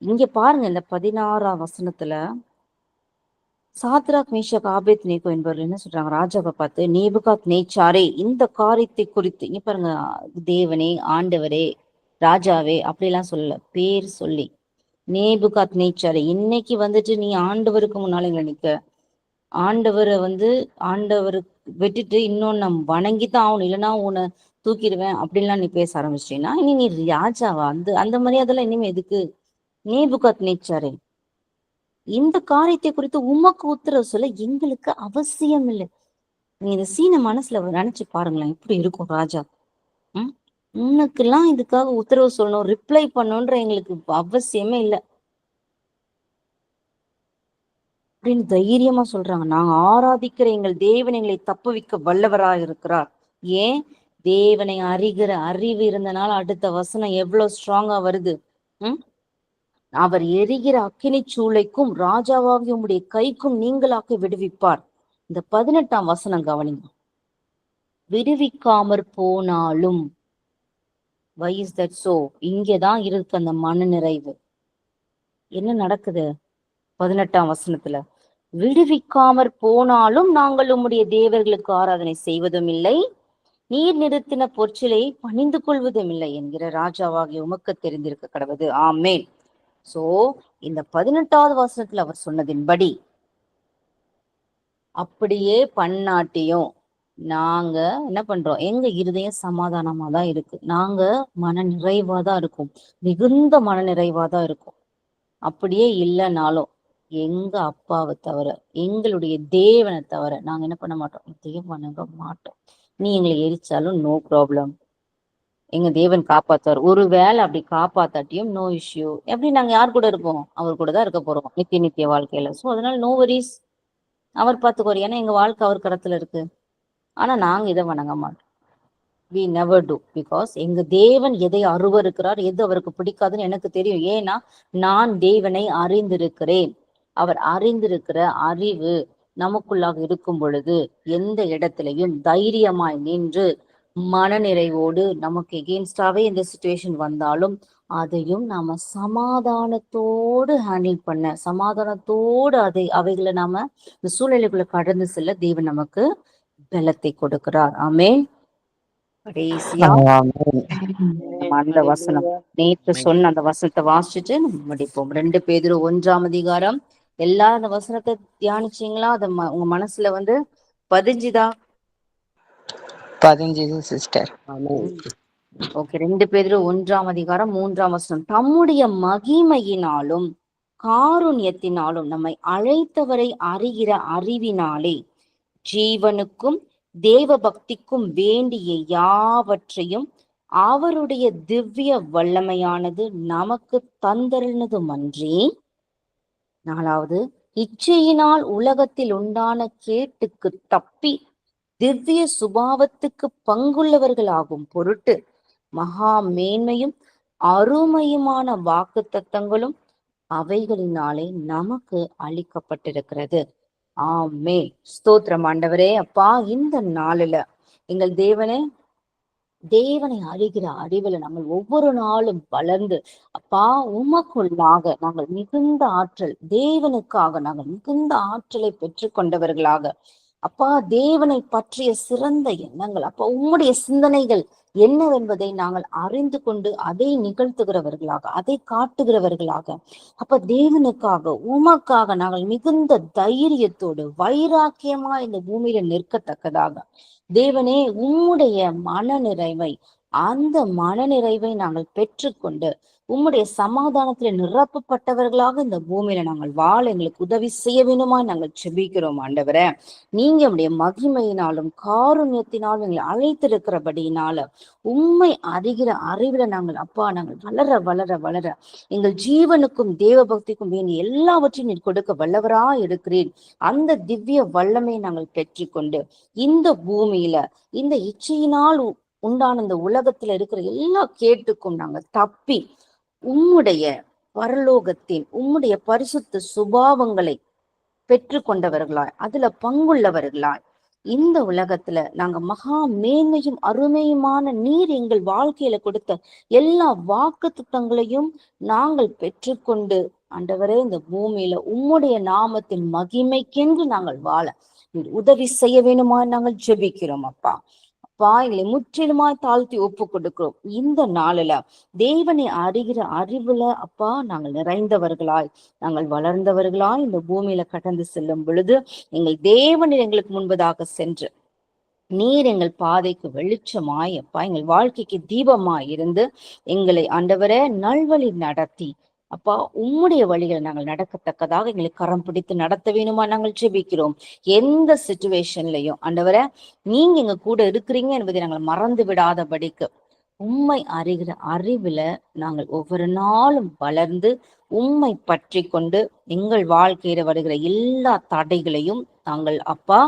இங்க பாருங்க, இந்த 16ஆம் வசனத்துல சாத்ராக், மேஷாக், ஆபேத்நேகோ என்பவர்கள் என்ன சொல்றாங்க? ராஜாவை பார்த்து, நேபுகாத் நேச்சாரே, இந்த காரியத்தை குறித்து, இங்க பாருங்க, தேவனே, ஆண்டவரே, ராஜாவே அப்படிலாம் சொல்லல, பேர் சொல்லி, நேபுகாத் நேச்சாரே, இன்னைக்கு நீ ஆண்டவருக்கு முன்னால எங்களை நிக்க, ஆண்டவரை ஆண்டவருக்கு விட்டுட்டு இன்னொன்னு நம்ம வணங்கித்தான் ஆகணும், இல்லைன்னா உன்னை தூக்கிடுவேன் அப்படின்லாம் நீ பேச ஆரம்பிச்சிட்டீங்கன்னா இனி நீ ராஜாவா? அந்த மரியாதைலாம் இனிமே எதுக்கு? நேபுகாத் நேச்சாரே, இந்த காரியத்தை குறித்து உமக்கு உத்தரவு சொல்ல எங்களுக்கு அவசியம் இல்லை. நீங்க இந்த சீன மனசுல நினைச்சு பாருங்களேன், எப்படி இருக்கும் ராஜா. உனக்கெல்லாம் இதுக்காக உத்தரவு சொல்லணும், ரிப்ளை பண்ணணுன்ற எங்களுக்கு அவசியமே இல்லை அப்படின்னு தைரியமா சொல்றாங்க. நாங்க ஆராதிக்கிற எங்கள் தேவன் எங்களை தப்புவிக்க வல்லவராக இருக்கிறார். ஏன்? தேவனை அறிகிற அறிவு இருந்தனால அடுத்த வசனம் எவ்வளவு ஸ்ட்ராங்கா வருது. அவர் எரிகிற அக்கினி சூளைக்கும் ராஜாவாகிய உம்முடைய கைக்கும் நீங்களாக்கி விடுவிப்பார். இந்த 18ஆம் வசனம் கவனிங்க. விடுவிக்காமற் போனாலும், why is that so? இங்கதான் இருக்கு அந்த மன நிறைவு. என்ன நடக்குது 18ஆம் வசனத்துல? விடுவிக்காமற் போனாலும் நாங்கள் உம்முடைய தேவர்களுக்கு ஆராதனை செய்வதும் இல்லை, நீர் நிறுத்தின பொற்சிலை பணிந்து கொள்வதும் இல்லை என்கிற ராஜாவாகிய உமக்கு தெரிந்திருக்க கடவுது. ஆமேன். சோ இந்த 18ஆவது வசனத்துல அவர் சொன்னதின்படி அப்படியே பண்ணாட்டியும் நாங்க என்ன பண்றோம்? எங்க இருதயம் சமாதானமா தான் இருக்கு, நாங்க மன நிறைவாதான் இருக்கும், மிகுந்த மன நிறைவாதான் இருக்கும். அப்படியே இல்லைனாலும் எங்க அப்பாவை தவிர, எங்களுடைய தேவனை தவிர நாங்க என்ன பண்ண மாட்டோம்? தேவனங்க மாட்டோம். நீ எங்களை எரிச்சாலும் நோ ப்ராப்ளம், எங்க தேவன் காப்பாத்தார். ஒருவேளை அப்படி காப்பாத்தாட்டியும் நோ இஷ்யூ. எப்படி நாங்க யார் கூட இருப்போம்? அவர் கூட தான் இருக்க போறோம் நித்திய வாழ்க்கையில. சோ அதனால நோ வரிஸ், அவர் பார்த்துக்கோரு. ஏன்னா எங்க வாழ்க்கை அவர் கரத்துல இருக்கு. ஆனா நாங்க இதை வணங்க மாட்டோம். we never do, because எங்க தேவன் எதை அருவருக்கிறார், எது அவருக்கு பிடிக்காதுன்னு எனக்கு தெரியும். ஏன்னா நான் தேவனை அறிந்திருக்கிறேன். அவர் அறிந்திருக்கிற அறிவு நமக்குள்ளாக இருக்கும் பொழுது எந்த இடத்திலையும் தைரியமாய் நின்று மனநிறைவோடு, நமக்கு எகெயின்ஸ்டாவே இந்த சிச்சுவேஷன் வந்தாலும் அதையும் நாம சமாதானத்தோடு ஹேண்டில் பண்ண, சமாதானத்தோடு அவைகளை நாம இந்த சூழ்நிலைக்குள்ள கடந்து செல்ல தேவன் நமக்கு பலத்தை கொடுக்கிறார். ஆமென். கடைசியா அந்த வசனம், நேற்று சொன்ன அந்த வசனத்தை வாசிச்சுட்டு நம்ம முடிப்போம். 2 பேதுரு 1ஆம் அதிகாரம். எல்லாரும் அந்த வசனத்தை தியானிச்சீங்களா? அத உங்க மனசுல பதிஞ்சுதா? பதிஞ்சுது சிஸ்டர். ஓகே. 2 பேதுரு 1ஆம் அதிகாரம் 3ஆம் வசனம். தம்முடைய மகிமையினாலும் காருண்யத்தினாலும் நம்மை அழைத்தவரை அறிகிற அறிவினாலே ஜீவனுக்கும் தேவ பக்திக்கும் வேண்டிய யாவற்றையும் அவருடைய திவ்ய வல்லமையானது நமக்கு தந்தருனதுமன்றி, 4வது, இச்சையினால் உலகத்தில் உண்டான கேட்டுக்கு தப்பி திவ்ய சுபாவத்துக்கு பங்குள்ளவர்களாகும் பொருட்டு மகா மேன்மையும் அருமையுமான வாக்கு தத்தங்களும் அவைகளினாலே நமக்கு அளிக்கப்பட்டிருக்கிறது. ஆமே. ஸ்தோத்திரம் ஆண்டவரே. அப்பா, இந்த நாளில எங்கள் தேவனை அறிகிற அறிவுல நாங்கள் ஒவ்வொரு நாளும் வளர்ந்து, அப்பா, உமக்குள்ளாக நாங்கள் மிகுந்த ஆற்றல், தேவனுக்காக நாங்கள் மிகுந்த ஆற்றலை பெற்றுக்கொண்டவர்களாக, அப்பா, தேவனை பற்றிய சிறந்த எண்ணங்கள், அப்பா, உம்முடைய சிந்தனைகள் என்னவென்பதை நாங்கள் அறிந்து கொண்டு அதை நிகழ்த்துகிறவர்களாக, அதை காட்டுகிறவர்களாக, அப்ப தேவனுக்காக உமக்காக நாங்கள் மிகுந்த தைரியத்தோடு வைராக்கியமா இந்த பூமியில நிற்கத்தக்கதாக, தேவனே, உம்முடைய மனநிறைவை, அந்த மனநிறைவை நாங்கள் பெற்றுக்கொண்டு உம்முடைய சமாதானத்துல நிரப்பப்பட்டவர்களாக இந்த பூமியில நாங்கள் வாழ எங்களுக்கு உதவி செய்ய வேண்டுமா நாங்கள் செபிக்கிறோம் ஆண்டவரே. நீங்க உடைய மகிமையினாலும் காருண்யத்தினாலும் எங்களை அழைத்திருக்கிறபடியினால உம்மை அறிகிற அறிவுல நாங்கள், அப்பா, நாங்கள் வளர வளர வளர எங்கள் ஜீவனுக்கும் தேவ பக்திக்கும் வேண்டிய எல்லாவற்றையும் நீர் கொடுக்க வல்லவரா இருக்கிறேன். அந்த திவ்ய வல்லமை நாங்கள் பெற்றுக்கொண்டு இந்த பூமியில இந்த இச்சையினால் உண்டான இந்த உலகத்துல இருக்கிற எல்லா கேட்டுக்கும் நாங்கள் தப்பி உம்முடைய பரலோகத்தின் உம்முடைய பரிசுத்த சுபாவங்களை பெற்று கொண்டவர்களாய், அதுல பங்குள்ளவர்களாய், இந்த உலகத்துல நாங்க மகா மேன்மையும் அருமையுமான நீர் எங்கள் வாழ்க்கையில கொடுத்த எல்லா வாக்கு திட்டங்களையும் நாங்கள் பெற்றுக்கொண்டு ஆண்டவரே, இந்த பூமியில உம்முடைய நாமத்தின் மகிமைக்கென்று நாங்கள் வாழ உதவி செய்ய வேணுமா நாங்கள் ஜெபிக்கிறோம் அப்பா. அப்பா, எங்களை முற்றிலுமாய் தாழ்த்தி ஒப்பு கொடுக்கிறோம். இந்த நாளில தேவனை அறிகிற அறிவுல, அப்பா, நாங்கள் நிறைந்தவர்களாய், நாங்கள் வளர்ந்தவர்களாய் இந்த பூமியில கடந்து செல்லும் பொழுது எங்கள் தேவனில் எங்களுக்கு முன்பதாக சென்று நீர் எங்கள் பாதைக்கு வெளிச்சமாய், அப்பா, எங்கள் வாழ்க்கைக்கு தீபமாய் இருந்து எங்களை ஆண்டவரே நல்வழி நடத்தி, அப்பா, உம்முடைய வழிகளை நாங்கள் நடக்கத்தக்கதாக எங்களுக்கு கரம் பிடித்து நடத்த வேணுமா நாங்கள் ஜெபிக்கிறோம். எந்த சிச்சுவேஷன்லையும் ஆண்டவரே நீங்க எங்க கூட இருக்கிறீங்க என்பதை நாங்கள் மறந்து விடாதபடிக்கு உம்மை அறிகிற அறிவுல நாங்கள் ஒவ்வொரு நாளும் வளர்ந்து உம்மை பற்றி கொண்டு எங்கள் வாழ்க்கையில வருகிற எல்லா தடைகளையும் நாங்கள், அப்பா,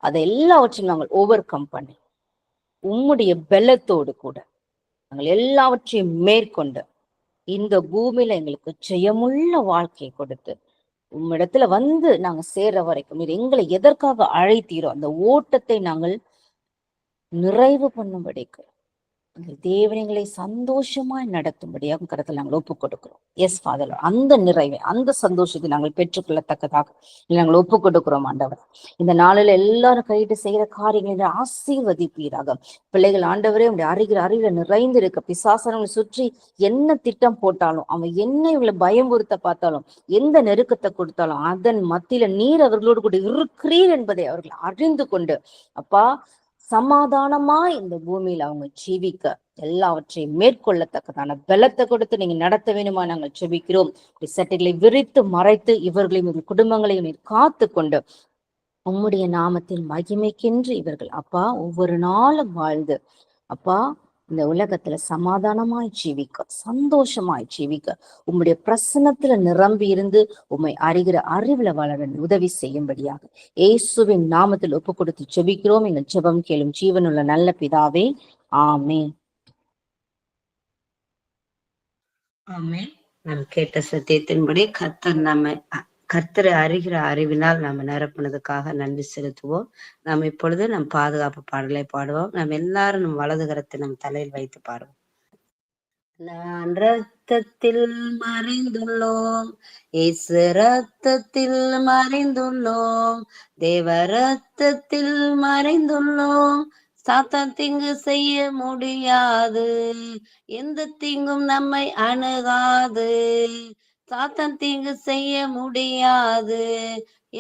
அதை எல்லாவற்றையும் நாங்கள் ஓவர் கம் பண்ணி உம்முடைய பலத்தோடு கூட நாங்கள் எல்லாவற்றையும் மேற்கொண்டு இந்த பூமியில எங்களுக்கு ஜெயமுள்ள வாழ்க்கையை கொடுத்து உம்மிடத்துல வந்து நாங்க சேர்ற வரைக்கும் நீர் எங்களை எதற்காக அழைத்தீரோ அந்த ஓட்டத்தை நாங்கள் நிறைவு பண்ணும்படிக்கு தேவனைகளை சந்தோஷமாய் நடத்தும்படியாக கருத்தில் நாங்கள் ஒப்புக் கொடுக்கிறோம். எஸ் ஃபாதர், அந்த நிறைவை, அந்த சந்தோஷத்தை நாங்கள் பெற்றுக்கொள்ளத்தக்கதாக நாங்கள் ஒப்புக் கொடுக்கிறோம் ஆண்டவர். இந்த நாளில் எல்லாரும் கையிட்டு செய்கிற காரியங்களை ஆசீர்வதிப்பீராக. பிள்ளைகள் ஆண்டவரே உடைய அறிகிற அறிவில நிறைந்து இருக்க, பிசாசனங்களை சுற்றி என்ன திட்டம் போட்டாலும், அவன் என்ன இவங்களை பயமுறுத்த பார்த்தாலும், எந்த நெருக்கத்தை கொடுத்தாலும் அதன் மத்தியில நீர் அவர்களோடு கூட இருக்கிறீர் என்பதை அவர்கள் அறிந்து கொண்டு, அப்பா, சமாதானமா இந்த பூமியில அவங்க ஜீவிக்க எல்லாவற்றையும் மேற்கொள்ளத்தக்கதான பலத்தை கொடுத்து நீங்க நடத்த வேணுமா நாங்கள் ஜெபிக்கிறோம். சட்டைகளை விரித்து மறைத்து இவர்களையும் இவர்கள் குடும்பங்களையும் காத்து கொண்டு உம்முடைய நாமத்தில் மகிமைக்கென்று இவர்கள், அப்பா, ஒவ்வொரு நாளும் வாழ்ந்து, அப்பா, இந்த உலகத்துல சமாதானமாய் ஜீவிக்க, சந்தோஷமாய் ஜீவிக்க உம்முடைய பிரசன்னத்துல நிரம்பி இருந்து உம்மை அறிகிற அறிவுல வளர உதவி செய்யும்படியாக இயேசுவின் நாமத்தில் ஒப்பு கொடுத்து ஜெபிக்கிறோம். எங்கள் ஜெபம் கேளும் ஜீவனுள்ள நல்ல பிதாவே, ஆமென். ஆமென். நாம் கேட்ட சத்தியத்தின்படி கர்த்தரை அறிகிற அறிவினால் நாம் நிரப்பினதுக்காக நன்றி செலுத்துவோம். நாம் இப்பொழுது நம் பாதுகாப்பு பாடலை பாடுவோம். நாம் எல்லாரும் நம் வலது கரத்தை நம் தலையில் வைத்து பாடுவோம். நான் ரத்தத்தில் மறைந்துள்ளோம், இயேசு ரத்தத்தில் மறைந்துள்ளோம், தேவ ரத்தத்தில் மறைந்துள்ளோம். சாத்தான் தீங்கு செய்ய முடியாது, எந்த தீங்கும் நம்மை அணுகாது. சாத்தான் தீங்கு செய்ய முடியாது,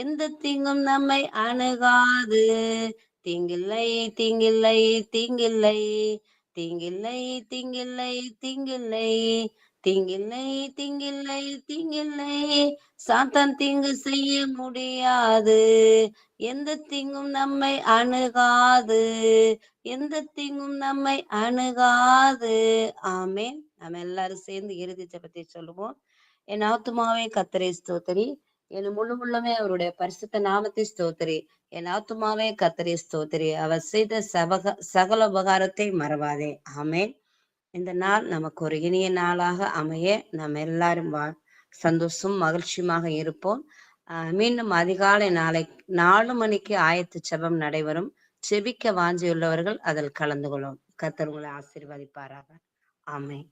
எந்த தீங்கும் நம்மை அணுகாது. தீங்கில்லை, தீங்கில்லை, தீங்கில்லை, தீங்கில்லை, தீங்கில்லை, தீங்கில்லை, தீங்கில்லை தீங்கில்லை தீங்கில்லை, சாத்தான் தீங்கு செய்ய முடியாது, எந்த தீங்கும் நம்மை அணுகாது, எந்த தீங்கும் நம்மை அணுகாது. ஆமென். நம்ம எல்லாரும் சேர்ந்து இறுதி ஜெபத்தை சொல்லுவோம். என் ஆத்துமாவே கர்த்தரை ஸ்தோத்திரி, என் முழு உள்ளமே அவருடைய பரிசுத்த நாமத்தை ஸ்தோத்திரி. என் ஆத்துமாவே கர்த்தரை ஸ்தோத்திரி, அவர் செய்த சகல உபகாரத்தை மறவாதே. ஆமென். இந்த நாள் நமக்கு ஒரு இனிய நாளாக அமைய நம்ம எல்லாரும் சந்தோஷம் மகிழ்ச்சியுமாக இருப்போம். மீண்டும் அதிகாலை 4 மணிக்கு ஆயத்த ஜெபம் நடைபெறும். செபிக்க வாஞ்சியுள்ளவர்கள் அதில் கலந்து கொள்ளும். கர்த்தர் உங்களை ஆசீர்வதிப்பாராக. ஆமென்.